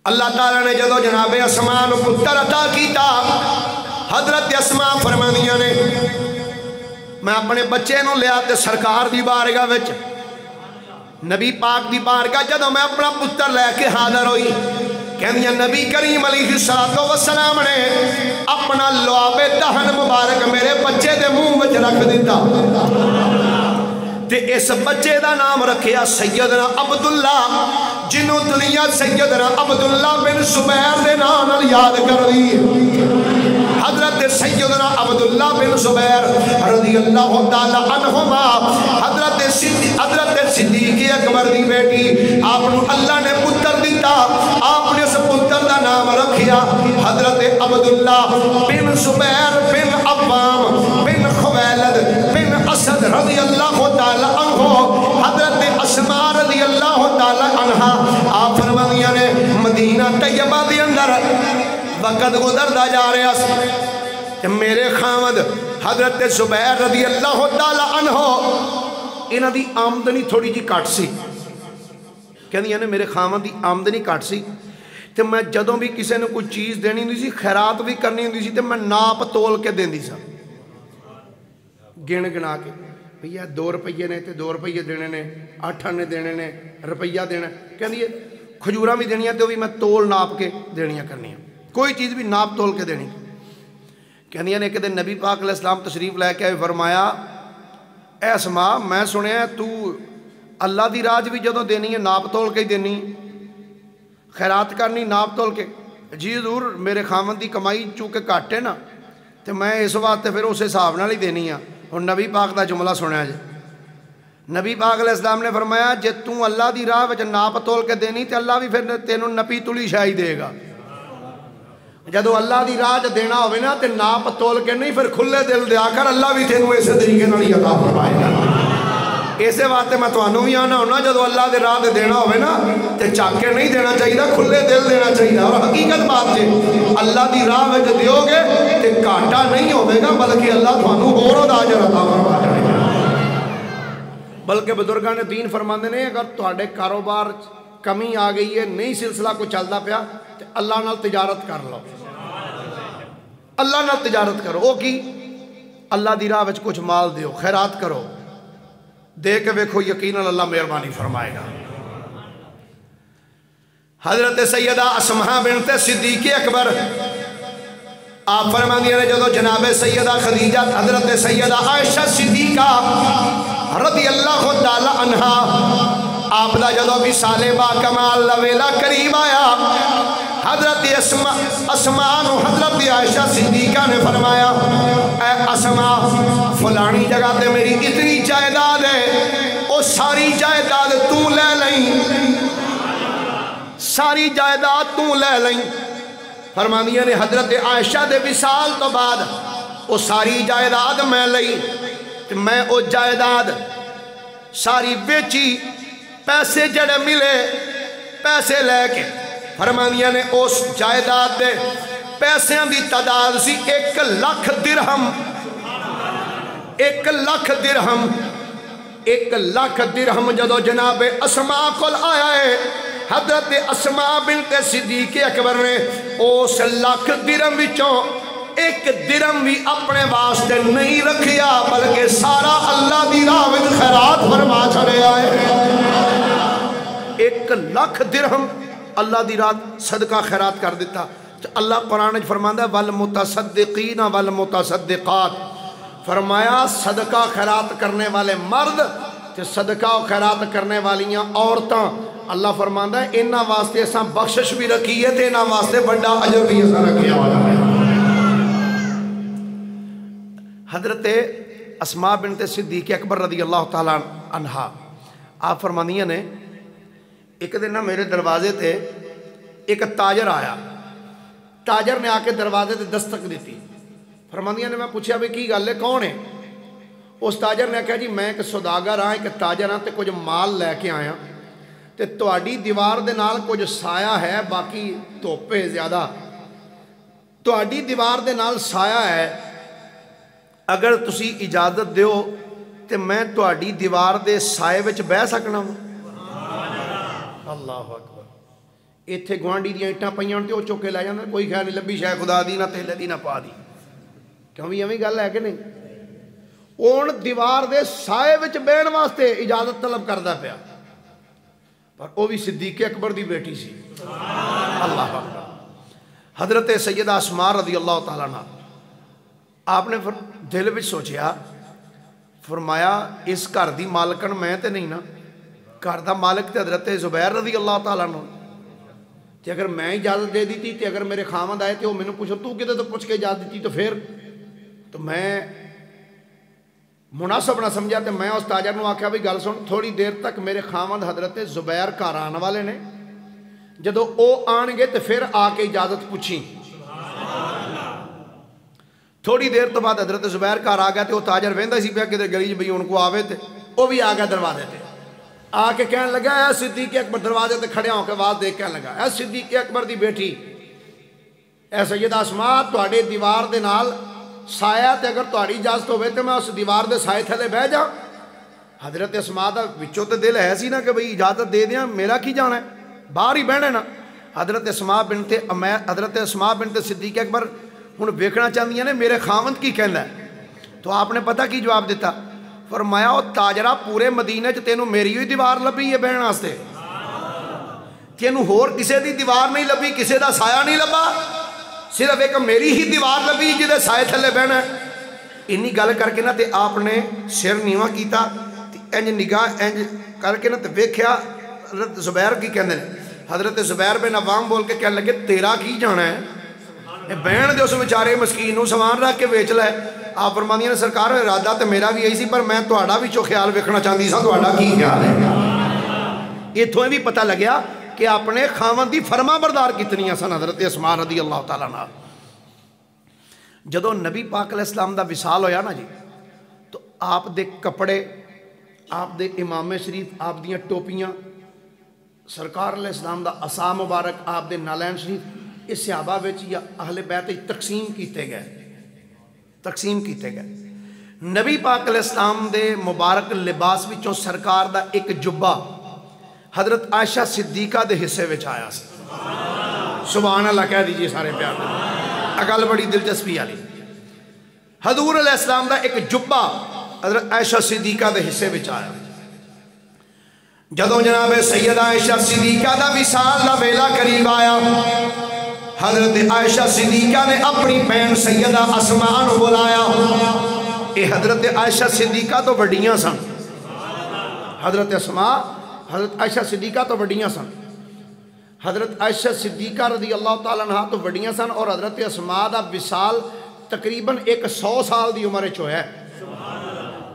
اللہ تعالیٰ نے جدو جناب اسماء نو پتر عطا کیتا، حضرت اسماء فرمانیاں نے میں اپنے بچے نو لیا تے سرکار دی بارگاہ وچ نبی پاک دی بارگاہ جدو میں اپنا پتر لے کے حاضر ہوئی، کہندیاں نبی کریم علیہ السلام نے اپنا لعاب دہن مبارک میرے بچے دے منہ وچ رکھ دیتا تے اس بچے دا نام رکھیا سیدنا عبداللہ، جنہوں دنیا سیدنا عبداللہ بن زبیر دے نام یاد کر دی۔ حضرت سیدنا عبداللہ بن زبیر رضی اللہ تعالی عنہما حضرت صدیق اکبر دی بیٹی، آپ نے اللہ نے پتر دیتا، آپ نے اس پتر دا نام رکھیا حضرت عبداللہ بن زبیر بن عوام بن خویلد بن اسد رضی اللہ تعالی عنہ۔ حضرت اسماء رضی اللہ تعالی عنہ آپ فرمانیاں نے مدینہ طیبہ دے اندر وقت گزردا جا رہا سی کہ میرے خامد حضرت زبیر رضی اللہ تعالی عنہ انہاں دی آمدنی تھوڑی جی کٹ سی، کہندیاں نے میرے خامد دی آمدنی کٹ سی تے میں جدوں بھی کسے نے کوئی چیز دینی ہوندی سی، خیرات بھی کرنی ہوندی سی تے میں ناپ تول کے دیندی سا، گن گنا کے بھیا 2 روپیے نے تے 2 روپیے دینے نے، 8 آنے دینے نے، روپیہ دینا، کہندی ہے کھجوراں بھی دینیاں تے بھی میں تول ناپ کے دینیاں کرنیاں، کوئی چیز بھی ناپ تول کے دینی۔ کہندیاں نے کہ دن نبی پاک علیہ السلام تشریف لے کے فرمایا اے اسماء میں سنیا تو اللہ دی راج بھی جدوں دینی ہے ناپ تول کے ہی دینی، خیرات کرنی ناپ تول کے؟ جی حضور میرے خامن دی کمائی چونکہ کٹ ہے نا تو میں اس واسطے پھر اس حساب نال ہی دینی ہاں۔ اور نبی پاک دا جملہ سنیا جی، نبی پاک علیہ السلام نے فرمایا جے تو اللہ دی راہ وچ ناپ تول کے دینی تے اللہ بھی پھر تینوں نپی تلی شاہی دے گا۔ جدو اللہ دی راہ دینا ہوئے نا تے ناپ تول کے نہیں پھر کھلے دل دیا کر، اللہ بھی تینوں ایسے طریقے نال ہی عطا فرمائے گا۔ ایسے واسطے میں تانوں بھی آنا ہونا جدو اللہ دے راہ دینا ہوئے نا تے چاک کے نہیں دینا چاہیے، کھلے دل دینا چاہیے۔ اور حقیقت بات ہے اللہ دی راہ وچ دیو گے تے گھاٹا نہیں ہوے گا بلکہ اللہ تانوں ہور اجر عطا فرمائے گا۔ بلکہ بزرگاں نے دین فرماندے نے اگر تہاڈے کاروبار کمی آ گئی ہے، نہیں سلسلہ کو چلدا پیا تے اللہ نال تجارت کر لو، اللہ نال تجارت کرو۔ او کی اللہ دی راہ وچ کچھ مال دیو، خیرات کرو، دے کے ویکھو یقیناً اللہ مہربانی فرمائے گا۔ حضرت سیدہ اسماء بنت صدیق اکبر آپ فرماندیاں نے جدو جناب سیدہ خدیجہ حضرت سیدہ عائشہ صدیقہ رضی اللہ تعالی عنہ آپ دا جدو وصال با کمال ویلا قریب آیا، حضرت اسماء نو حضرت عائشہ صدیقہ نے فرمایا اے اسماء فلانی جگہ تے میری اتنی جائیداد ہے، او ساری جائیداد تو لے لیں، ساری جائیداد تو لے لیں۔ فرمانیاں نے حضرت عائشہ دے وصال تو بعد او ساری جائیداد میں لئی، میں او جائیداد ساری بیچی، پیسے جڑے ملے پیسے لے کے فرمانیاں نے اس جائیداد دے پیسیاں دی تعداد سی 1 لاکھ درہم 1 لاکھ درہم 1 لاکھ درہم جدو جناب اسماء کول آیا ہے حضرت اسماء بنت صدیق اکبر نے اس لاکھ درہم وچوں 1 درہم بھی اپنے واسطے نہیں رکھیا بلکہ سارا اللہ دی راہ وچ خیرات فرما چھڑے آئے 1 لاکھ درہم اللہ دی راہ صدقہ خیرات کر دیتا. اللہ قرآن فرماندا ہے والمتصدقین والمتصدقات فرمایا صدقہ خیرات کرنے والے مرد تے صدقہ و خیرات کرنے والیاں عورتاں اللہ فرماندا ہے انہاں واسطے اساں بخشش بھی رکھی ہے تے انہاں واسطے بڑا اجر بھی اساں رکھیا ہوا ہے. حضرت اسماء بنت صدیق اکبر رضی اللہ تعالیٰ عنہا آپ فرماندیاں نے ایک دن میرے دروازے تے ایک تاجر آیا. تاجر نے آ کے دروازے تے دستک دیتی. فرماندیاں نے میں پوچھا بھی کی گل ہے کون ہے؟ اس تاجر نے کہا جی میں ایک سوداگر ہاں ایک تاجر ہاں تے کچھ مال لے کے آیا تے تہاڈی دیوار دے نال کچھ سایہ ہے باقی دھوپ ہے زیادہ تہاڈی دیوار دے نال سایہ ہے اگر تسی اجازت دیو تے میں تہاڈی دیوار دے سائے وچ بہ سکنا ہوں. اللہ اکبر. ایتھے گوانڈی دیاں اٹھاں پئیاں تے او چوک کے لے جاندے کوئی خیر نہیں لبی شے خدا دی نہ تیلے دی نہ پا دی کیوں بھی ایویں گل ہے کہ نہیں. اون دیوار دے سائے وچ بہن واسطے اجازت طلب کردا پیا پر او بھی صدیق اکبر دی بیٹی سی. اللہ اکبر. حضرت سیدہ اسماء رضی اللہ تعالیٰ عنہ آپ نے دل وچ سوچیا فرمایا اس گھر دی مالکن میں تے نہیں نا گھر دا مالک تے حضرت زبیر رضی اللہ تعالیٰ عنہ تے اگر میں اجازت دے دیتی تے اگر میرے خامد آئے تے وہ میں نے پوچھو تو کدے تو پوچھ کے اجازت دیتی تو پھر تو میں مناسب نہ سمجھا تے میں اس تاجر نو آکھیا بھی گل سن تھوڑی دیر تک میرے خامد حضرت زبیر گھر آنے والے نے جدو او آن گے تے پھر آ کے اجازت پوچھی. تھوڑی دیر تو بعد حضرت زبیر گھر آ گیا تے وہ تاجر ویندا سی پیا کدھر گلی بھئی ان کو آوے تے وہ بھی آ گیا دروازے تے آ کے کہنے لگا اے صدیق اکبر دروازے تے کھڑے ہو کے آواز دے کہنے لگا اے صدیق اکبر دی بیٹی اے سیدہ اسماء تہاڈے دیوار دے نال سایہ تے اگر تہاڈی اجازت ہوے تے میں اس دیوار دے سائے تھلے بہ جا. حضرت اسماء دا وچوں تے دل ہے سی نا کہ بھئی اجازت دے دیاں میرا کی جانا ہے باہر ہی بہنا نا. حضرت اسماء بنت صدیق اکبر ہن ویکھنا چاہندیاں نے میرے خاوند کی کہندا ہے تو آپ نے پتہ کی جواب دیتا فرمایا او تاجرہ پورے مدینے چ تینوں میری ہوئی دیوار لبھی ہے بہن واسطے تینوں ہور کسے دی دیوار نہیں لبھی کسے دا سایہ نہیں لبا صرف ایک میری ہی دیوار لبھی جدے سائے تھلے بہنا ہے. انی گل کر کے نا تے آپ نے سر نیواں کیتا انج نگاہ انج کر کے نا تے ویکھیا حضرت زبیر کی کہندے نے. حضرت زبیر بن عوام بول کے کہنے لگے تیرا کی جانا ہے بہن دے اس بیچارے مسکین نو سامان رکھ کے بیچ لے. آپ فرماندیاں نے سرکار ارادہ تے میرا بھی یہی سی پر میں تہاڈا وچوں خیال ویکھنا چاہندی سا تہاڈا کی خیال ہے. ایتھوں بھی پتہ لگیا کہ اپنے خاوند دی فرما بردار کتنیاں سن حضرت اسماء رضی اللہ تعالیٰ عنہ. جدو نبی پاک علیہ السلام دا وصال ہویا نا جی تو آپ دے کپڑے آپ دے امام شریف آپ دیاں ٹوپیاں سرکار علیہ السلام دا عصا مبارک آپ دے نالین شریف اس صحابہ وچ یا اہل بیت تقسیم کیتے گئے. نبی پاک علیہ السلام دے مبارک لباس وچوں سرکار دا ایک جبہ حضرت عائشہ صدیقہ دے حصے وچ آیا سی. سبحان اللہ کہہ دیجئے سارے پیار اگل بڑی دلچسپی والی. حضور علیہ السلام دا ایک جبہ حضرت عائشہ صدیقہ دے حصے وچ آیا. جدوں جناب سیدہ عائشہ صدیقہ دا وصال دا ویلا قریب آیا حضرت عائشہ صدیقہ نے اپنی بہن سیدہ اسماء نو بلایا. اے حضرت عائشہ صدیقہ تو وڈیاں سن. حضرت اسماء حضرت عائشہ صدیقہ تو وڈیاں سن. حضرت عائشہ صدیقہ رضی اللہ تعالیٰ عنہ تو وڈیاں سن اور حضرت اسماء دا وصال تقریباً 100 سال دی عمر چو ہے.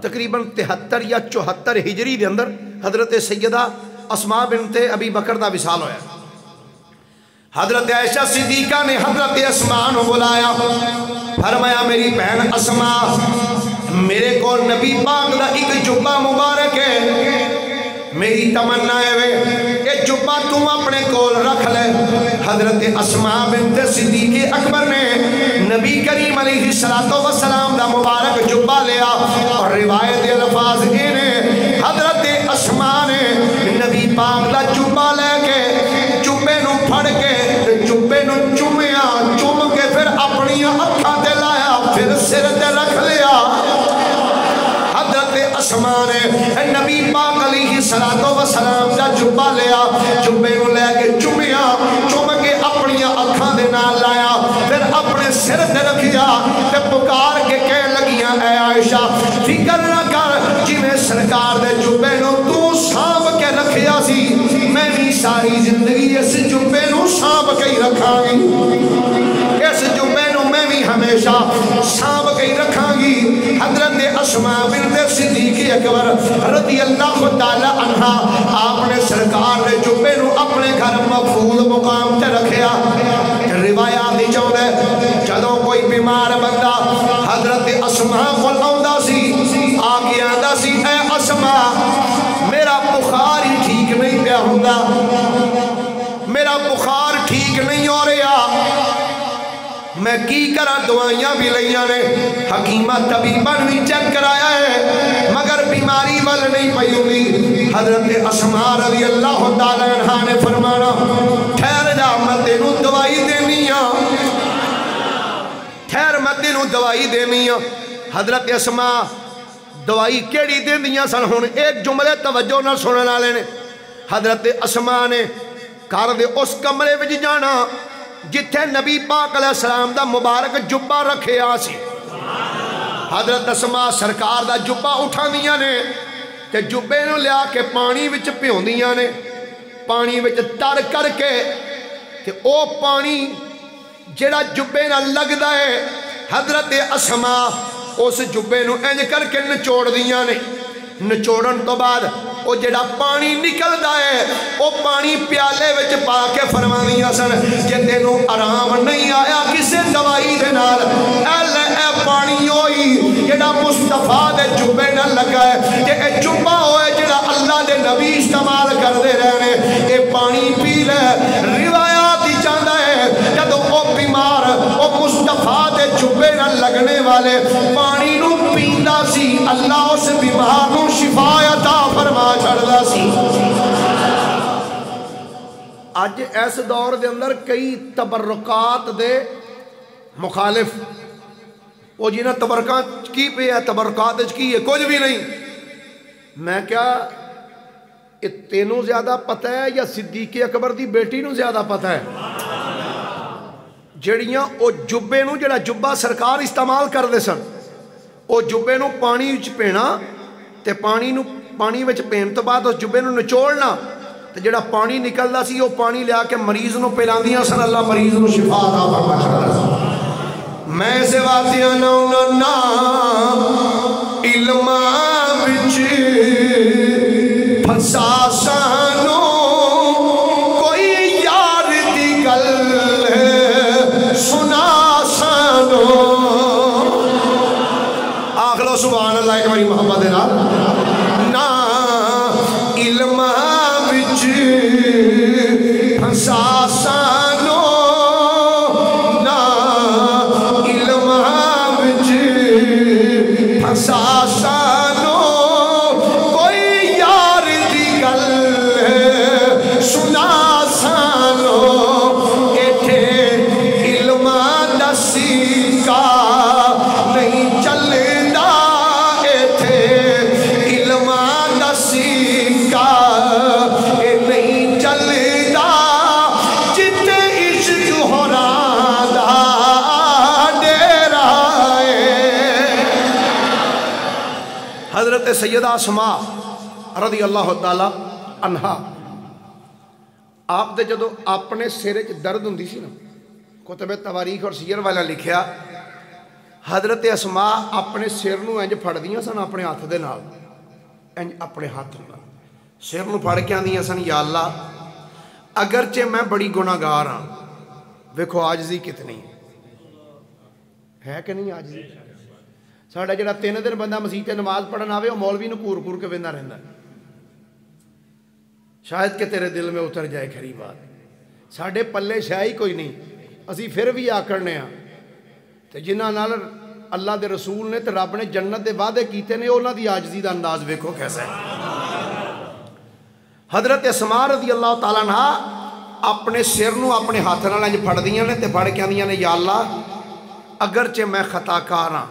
تقریباً 73 یا 74 ہجری دے اندر حضرت سیدہ اسماء بنت ابی بکر دا وصال ہویا. حضرت عائشہ صدیقہ نے حضرت اسماء نو بلایا فرمایا میری بہن اسماء میرے کو نبی پاک دا ایک جبہ مبارک ہے میری تمنا ہے کہ جبہ تم اپنے کول رکھ لے. حضرت اسماء بنت صدیق اکبر نے نبی کریم علیہ السلام دا مبارک جبہ لیا اور روایت الفاظ نے حضرت اسماء نے نبی پاک دا جبہ لے کے جبے نو پھڑ کے جبے نو چومیا, چوم کے پھر اپنی اکھاں تے لایا, پھر سر تے رکھ لیا. حضرت اسماء نے نبی پاک علیہ السلام دا جبہ لیا, جبے نو لے کے چومیا, چوم کے اپنی اکھاں دے نال لایا, پھر اپنے سر تے رکھیا تے پکار کے کہن لگیاں اے عائشہ فکر نہ کر, جویں سرکار دے جبے نو تو سانب کے رکھیا سی میں بھی ساری زندگی اس جبے نو سانب کے ہی رکھاں گی, اس جبے نو میں بھی ہمیشہ سانب کے ہی رکھاں گی. حضرت اسماء بنت صدیق اکبر رضی اللہ تعالی عنہا آپ نے سرکار نے جبے نو اپنے گھر محفوظ مقام تے رکھیا. روایات دی چاہندے جدوں کوئی بیمار بندہ حضرت اسماء کول آندا سی, آ کے آندا سی اے اسماء میرا بخار ہی ٹھیک نہیں پیا ہوندا, میرا بخار ٹھیک نہیں ہو رہا, میں کی کرا دعائیاں بھی لیاں نے, حکیمہ طبیبان بھی چیک کرایا ہے مگر بیماری وال نہیں پئی ہوندی. حضرت اسماء رضی اللہ تعالی عنہ نے فرمانا ٹھہر جا میں تینوں دوائی دینی ہاں, ٹھہر میں تینوں دوائی دینی ہاں. حضرت اسماء دوائی کیڑی دیندیاں سن, ہن ایک جملے توجہ نہ سنن والے نے. حضرت اسماء نے گھر دے اس کمرے وچ جانا جتھے نبی پاک علیہ السلام دا مبارک جبہ رکھے آسی. حضرت اسماء سرکار دا جبہ اٹھا دیاں نے تے جبے نو لیا کے پانی وچ پیون دیاں نے, پانی وچ تر کر کے تے او پانی جڑا جبے نہ لگدا ہے حضرت اسماء اس جبے نو انج کر کے نچوڑ دیاں نے. نچوڑن تو بعد او جڑا پانی نکلدا ہے او پانی پیالے وچ پا کے فرماندیاں سن کہ تینوں آرام نہیں آیا کسے دوائی دے نال, اے پانی ہوئی جڑا مصطفیٰ دے جبے نہ لگا ہے کہ اے جبہ ہوئے جڑا اللہ دے نبی استعمال کر دے رہنے, اے پانی پی لے. روایات ہی چاہتا ہے جدو او بیمار او مصطفیٰ دے جبے نہ لگنے والے پانی نو پیندا سی, اللہ اس بیمار نو شفا عطا فرما چھڑدا سی. اج اس دور دے اندر کئی تبرکات دے مخالف وہ جنہاں تبرکات کی پہ ہے, تبرکات کی ہے کچھ بھی نہیں. میں کیا تینوں زیادہ پتہ ہے یا صدیق اکبر دی بیٹی نو زیادہ پتہ ہے جڑیاں او جبے نو جڑا جبہ سرکار استعمال کر دے سن, او جبے نو پانی وچ پینا تے پانی وچ پین تو بعد اس جبے نو نچوڑنا تے جڑا پانی نکلدا سی او پانی لیا کے مریض نو پلاندیاں سن, اللہ مریض نو شفا عطا فرما چھڑدا سی. میں سے واسطیاں نا علم وچ پھنسا سانو کوئی یار دی گل سنا سانو. آخ لو سبحان اللہ ایک باری محبت ہے نا علم وچ پھنسا سانو سانو کوئی یار دی گل سنا سانو, ایتھے علم دا سکہ نہیں چلدا, ایتھے علم دا سکہ نہیں چلدا, جتے عشق ہوراں دا ڈیرا ہے. حضرت سیدہ اسماء رضی اللہ تعالی عنہا آپ دے جدو اپنے سرے چ درد ہوندی سی نا, کتب تواریخ اور سیر والا لکھیا حضرت اسماء اپنے سر نو انج پھڑ دیاں سن اپنے ہاتھ دے نال, انج اپنے ہاتھ نال سر نو پھڑ کے آندیاں سن یا اللہ اگرچہ میں بڑی گناہگار ہاں, ویکھو عاجزی کتنی ہے کہ نہیں عاجزی. ساڑھا جڑا 3 دن بندہ مسیح تے نماز پڑھن آوے وہ مولوی نو کور کور کے ویندا رہندا, شاید کہ تیرے دل میں اتر جائے کھری بات ساڈے پلے شے ہی کوئی نہیں اسی پھر بھی آکڑنے ہاں تے جنہاں نال اللہ دے رسول نے تے رب نے جنت دے وعدے کیتے نے انہاں دی عاجزی دا انداز ویکھو کیسا ہے حضرت اسماء رضی اللہ تعالیٰ عنہ اپنے سر نو اپنے ہاتھ نال انج پھڑ دیاں نے تے پھڑ کے آندیاں نے یا اللہ اگرچہ میں خطا کار ہاں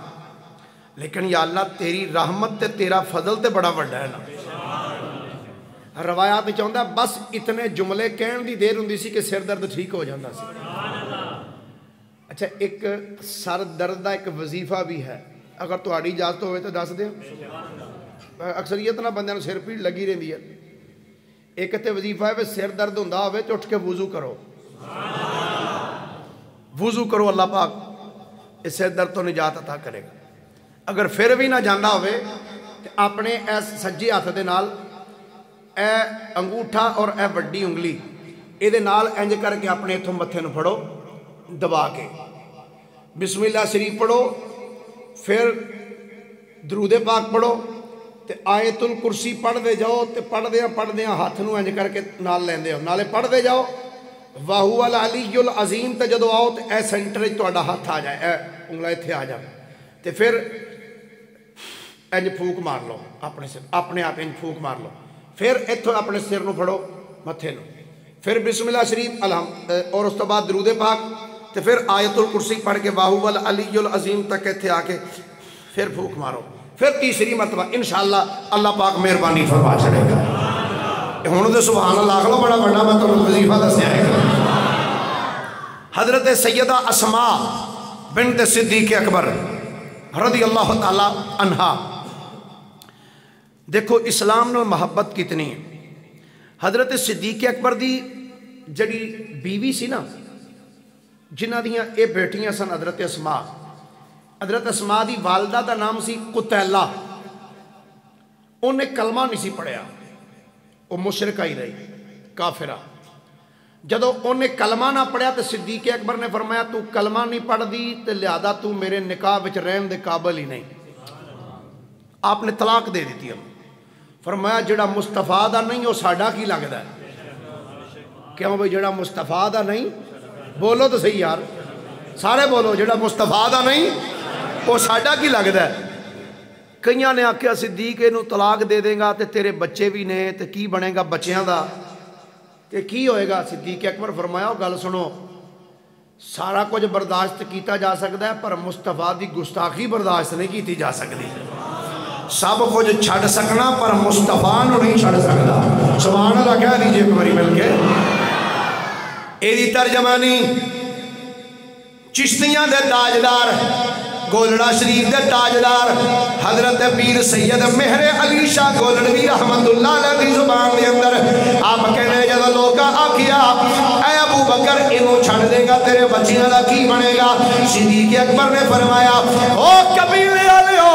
لیکن یا اللہ تیری رحمت تے تیرا فضل تے بڑا بڑا ہے نا روایات میں چاہتا ہے بس اتنے جملے کہن دی دیر ہوندی سی کہ سر درد ٹھیک ہو جاتا سی اچھا ایک سر درد دا ایک وظیفہ بھی ہے اگر تہاڈی اجازت ہوئے تو دس دیں اکثریت نہ بندیاں نوں سر پیڑ لگی رہندی ہے ایک تے وظیفہ ہے سر درد ہوندا ہوئے تو اٹھ کے وضو کرو وضو کرو اللہ پاک اس سر درد تو نجات عطا کرے گا اگر پھر بھی نہ جانا ہوئے تو اپنے اے سجے ہاتھ دے نال اے انگوٹھا اور اے وڈی انگلی اے دے نال انج کر کے اپنے اتھوں متھے نوں پھڑو دبا کے بسم اللہ شریف پڑھو پھر درود پاک پڑھو تے آیت الکرسی پڑھ دے جاؤ تے پڑھ دیاں ہاتھ نوں انج کر کے نال لیندے ہو نالے پڑھ دے جاؤ وَهُوَ الْعَلِيُّ الْعَظِيمُ تے جدو آؤ تے اے سینٹر وچ تہاڈا ہاتھ آ جائے اے انگلا ایتھے آ جائے تے پھر انج پھونک مار لو اپنے آپ انج پھونک مار لو پھر ایتھوں اپنے سر نوں پھڑو متھے نوں پھر بسم اللہ شریف اور اس تو بعد درود پاک تے پھر آیت الکرسی پڑھ کے وَهُوَ الْعَلِيُّ الْعَظِيمُ تک ایتھے آ کے پھر پھونک مارو پھر تیسری مرتبہ انشاءاللہ اللہ پاک مہربانی فرما چھڑے گا ہن تے سبحان اللہ آکھ لو بڑا بڑا میں تانوں وظیفہ دسیا ہے حضرت سیدہ اسماء بنت صدیق اکبر رضی اللہ تعالی عنہا دیکھو اسلام نے محبت کتنی ہے حضرت صدیق اکبر دی جڑی بیوی سی نا جنہ دیاں اے بیٹیاں سن حضرت اسماء دی والدہ دا نام سی قتیلہ انہیں کلمہ نہیں سی پڑھیا وہ مشرکہ ہی رہی کافرہ جدو انہیں کلمہ نہ پڑھیا تو صدیق اکبر نے فرمایا تو کلمہ نہیں پڑھ دی تو لہذا تو میرے نکاح وچ رہن دے قابل ہی نہیں آپ نے طلاق دے دیتی ہم فرمایا جڑا مصطفیٰ دا نہیں وہ ساڈا کی لگدا ہے کیوں بھئی جڑا مصطفیٰ دا نہیں بولو تو صحیح یار سارے بولو جڑا مصطفیٰ دا نہیں وہ ساڈا کی لگدا ہے کئیاں نے آکھیا صدیق اینو طلاق دے دے گا تے تیرے بچے بھی نے تے کی بنے گا بچیاں دا تے کی ہوئے گا صدیق اکبر فرمایا گل سنو سارا کچھ برداشت کیتا جا سکتا ہے پر مصطفیٰ دی گستاخی برداشت نہیں کیتی جا سکتی سب کچھ چھڑ سکنا پر مصطفیٰ نو نہیں چھڑ سکتا سبحان اللہ کہہ دیجئے ایک باری مل کے ایدی ترجمانی چشتیاں دے تاجدار گولڑا شریف دے تاجدار حضرت پیر سید مہر علی شاہ گولڑوی رحمت اللہ علیہ دی زبان دے اندر آپ کہنے جدو لوگا آکیا اے ابو بکر انہوں چھڑ دے گا تیرے بچیاں دا کی بنے گا صدیق اکبر نے فرمایا او قبیلے آلیو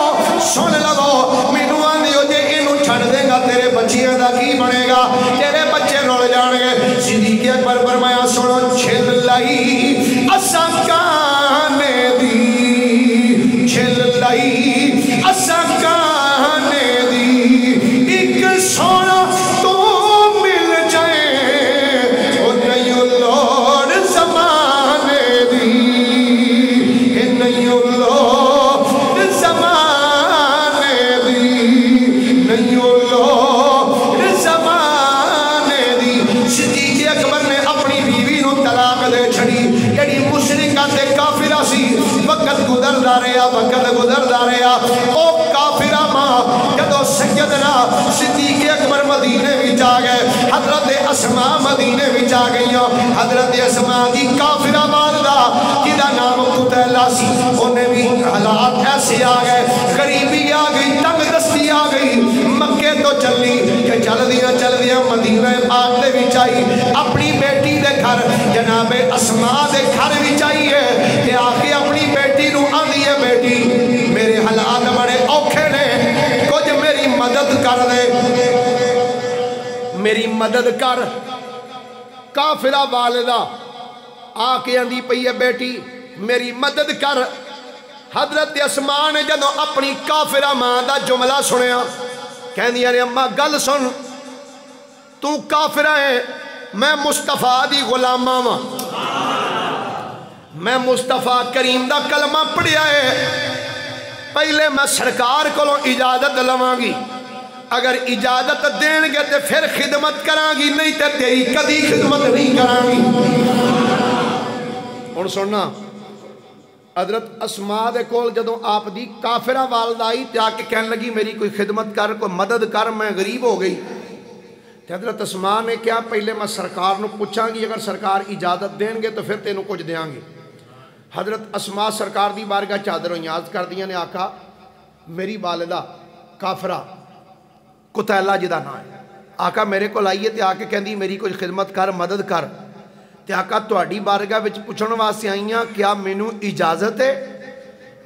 سن لگو مینو آنیو جے انہوں چھڑ دے گا تیرے بچیاں دا کی بنے گا تیرے بچے روڑ جان گے صدیق اکبر فرمایا سنو چھل لائی اسا کانے دی چھل لائی اسا کانے دی ایک سونا تو مل جائے او نہیں لوڑ زمانے دی نہیں لوڑ زمانے دی نہیں لوڑ زمانے دی صدیق اکبر نے اپنی بیوی نو طلاق دے چھڑی یعنی مشرکہ تے کافرہ سی وقت گزردا رہا او کافرہ ماں جدو سیدنا صدیق اکبر مدینے وچ آ گئے حضرت اسماء مدینے وچ آ گئیاں حضرت اسماء دی کافرہ والدہ جدا نام قتیلہ سی انہیں بھی حالات ایسے آ گئے غریبی آ گئی تنگ دستی آ گئی مکے تو چلی کہ چل دیا مدینہ پاک دے وچ آئی اپنی بیٹی دے گھر جناب اسماء دے گھر وچ آئی ہے کہ آ کے اپنی بیٹی نو آندی ہے بیٹی میرے حالات بڑے اوکھے نے کچھ میری مدد کر دے میری مدد کر کافرہ والدہ آ کے آندی پئی ہے بیٹی میری مدد کر حضرت اسماء نے جدو اپنی کافرہ ماں دا جملہ سنیا کہندی ہے اماں گل سن تو کافر ہے، میں مصطفیٰ دی غلامہ وا، میں مصطفیٰ کریم دا کلمہ پڑھیا ہے، پہلے میں سرکار کو اجازت لواں گی، اگر اجازت دین گے تے پھر خدمت کران گی، نہیں تے تیری کدی خدمت نہیں کران گی۔ اور سننا، حضرت اسماء دے کول جدوں آپ دی کافرہ والدہ آئی تے آکے کہنے لگی میری کوئی خدمت کر، کوئی مدد کر، میں غریب ہو گئی۔ تے حضرت اسماء نے کیا، پہلے میں سرکار نو پوچھاں گی، اگر سرکار اجازت دیں گے تو پھر تینوں کچھ دیاں گی۔ حضرت اسماء سرکار دی بارگاہ چادروں نیاز کر دیاں نے، آقا میری والدہ کافرہ قتیلہ جدا نا ہے، آقا میرے کو لائیے تے آکے کہندی میری کوئی خدمت کر، مدد کر۔ تے آقا تہاڈی بارگاہ وچ پوچھن واسطے آئیاں کیا مینوں اجازت ہے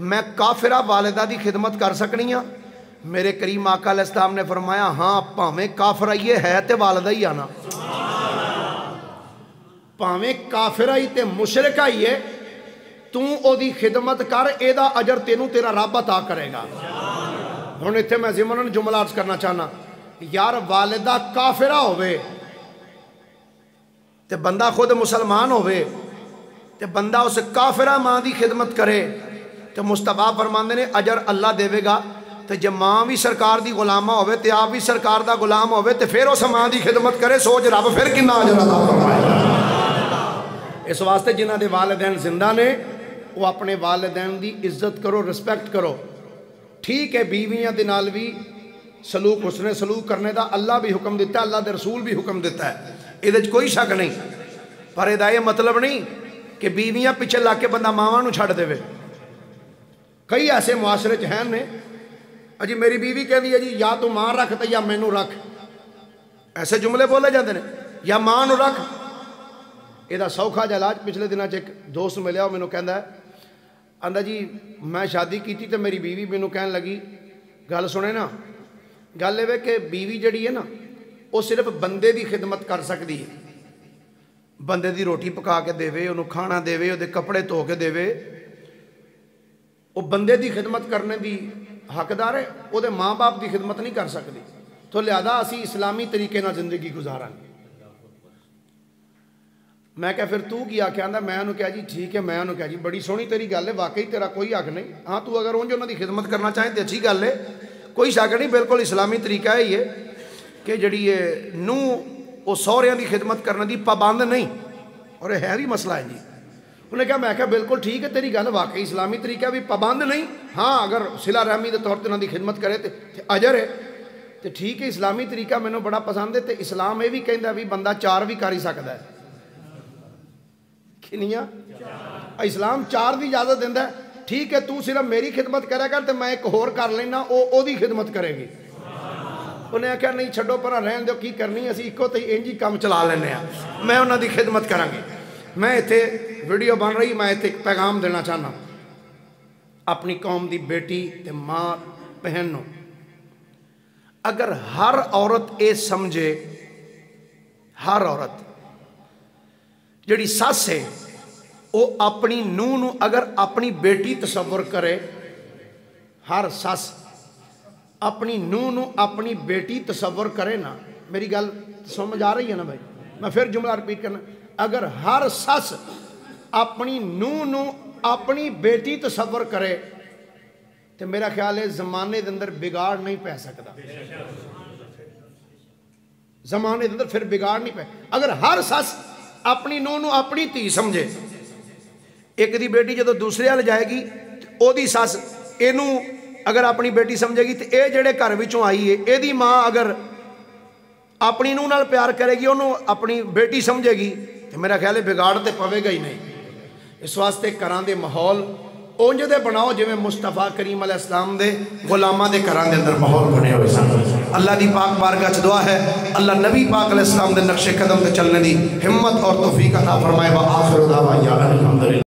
میں کافرہ والدہ دی خدمت کر سکنی ہاں؟ میرے کریم آقا علیہ السلام نے فرمایا ہاں، پاویں کافرہ یہ ہے تے والدہ ہی آنا، پاویں کافرہ ہی تے مشرکہ ہی ہے، تو او دی خدمت کر، اے دا اجر تینوں تیرا رب عطا کرے گا۔ ہن ایتھے میں ضمناً جملہ عرض کرنا چاہنا، یار والدہ کافرہ ہوئے تے بندہ خود مسلمان ہوئے تے بندہ اسے کافرہ ماں دی خدمت کرے تے مصطفیٰ فرماندے نے اجر اللہ دے گا۔ تے جب ماں بھی سرکار دی غلامہ ہوئے تے آپ بھی سرکار دا غلام ہوئے تے پھر اس ماں دی خدمت کرے، سوچ رب پھر کنا اجر عطا فرمائے گا۔ اس واسطے جنہاں دے والدین زندہ نے وہ اپنے والدین دی عزت کرو، رسپیکٹ کرو۔ ٹھیک ہے بیویاں دے نال بھی سلوک، حسن سلوک کرنے دا اللہ بھی حکم دیتا ہے، اللہ دے رسول بھی حکم دیتا ہے، یہ کوئی شک نہیں، پر یہ مطلب نہیں کہ بیویاں پیچھے لا کے بندہ ماواں نو چھڑ دے۔ کئی ایسے معاشرے ہیں نے، اجی میری بیوی کہہ دی ہے جی یا تو ماں رکھ تے یا مینوں رکھ، ایسے جملے بولے جاندے نے، یا ماں نو رکھ۔ یہ سوکھا جا علاج پچھلے دنوں ایک دوست ملیا، وہ مینوں کہندا ہے، آندا جی میں شادی کیتی تے میری بیوی مینوں کہن لگی، گل سنے نا، گل یہ کہ بیوی جڑی ہے نا وہ صرف بندے دی خدمت کر سکتی ہے، بندے دی روٹی پکا کے دے، انہوں کھانا دے، وہ کپڑے دھو کے دے، وہ بندے دی خدمت کرنے دی حقدار ہے، وہ دے ماں باپ دی خدمت نہیں کر سکتی۔ تو لہذا اسی اسلامی طریقے نہ زندگی گزارا۔ میں کہا پھر تو کیا کہندا، میں انہوں کہا جی ٹھیک ہے، میں انہوں کہا جی بڑی سونی تیری گل ہے، واقعی تیرا کوئی حق نہیں، ہاں تو اگر انہوں دی خدمت کرنا چاہیں تو اچھی گل ہے، کوئی شک نہیں، بالکل اسلامی طریقہ ہے یہ کہ جڑی نو وہ سوہریاں دی خدمت کرنے دی پابند نہیں، اور یہ ہے بھی مسئلہ ہے جی۔ انہیں کہا، میں کہا بالکل ٹھیک ہے تیری گل، واقعی اسلامی طریقہ بھی پابند نہیں، ہاں اگر صلہ رحمی دے طور تے انہاں دی خدمت کرے تے اجر ہے، تے ٹھیک ہے اسلامی طریقہ مینوں بڑا پسند ہے، تے اسلام یہ بھی کہندا بھی بندہ 4 بھی کر ہی سکدا ہے، کنیاں اسلام 4 دی اجازت دیندا ہے۔ ٹھیک ہے تو صرف میری خدمت کرے کر تے میں ایک ہور کر لینا، او دی خدمت کرے گی۔ انہیں آخیا نہیں چھڈو پرا رہن دیو، کی کرنی اسی اکو تے انج ہی کام چلا لینے ہیں، میں انہاں دی خدمت کراں گی۔ میں ایتھے ویڈیو بن رہی، میں ایتھے ایک پیغام دینا چاہنا اپنی قوم دی بیٹی تے ماں بہن نو، اگر ہر عورت اے سمجھے، ہر عورت جڑی سس ہے وہ اپنی نو نو اگر اپنی بیٹی تصور کرے، ہر سس اپنی نو نو اپنی بیٹی تصور کرے نا، میری گل سمجھ آ رہی ہے نا بھائی، میں پھر جملہ رپیٹ کرنا، اگر ہر سس اپنی نو نو اپنی بیٹی تصور کرے تو میرا خیال ہے زمانے دے اندر بگاڑ نہیں پہ سکتا، زمانے دے اندر پھر بگاڑ نہیں پہ۔ اگر ہر سس اپنی نو نو اپنی تھی سمجھے، ایک دی بیٹی جدو دوسرے والے جائے گی او دی سس اینو اگر اپنی بیٹی سمجھے گی تو اے جڑے گھر وچوں آئی ہے، اے دی ماں اگر اپنی نو نال پیار کرے گی، انہوں اپنی بیٹی سمجھے گی، تو میرا خیال ہے بگاڑ تے پوے گا ہی نہیں۔ اس واسطے گھراں دے ماحول اونج دے بناؤ جویں مصطفیٰ کریم علیہ السلام دے غلاماں دے گھراں دے اندر ماحول بنے ہوئے سن۔ اللہ دی پاک بارگاہ چ دعا ہے اللہ نبی پاک علیہ السلام دے نقش قدم تے چلنے دی ہمت اور توفیق عطا فرمائے۔ وآخر دعوانا الحمدللہ۔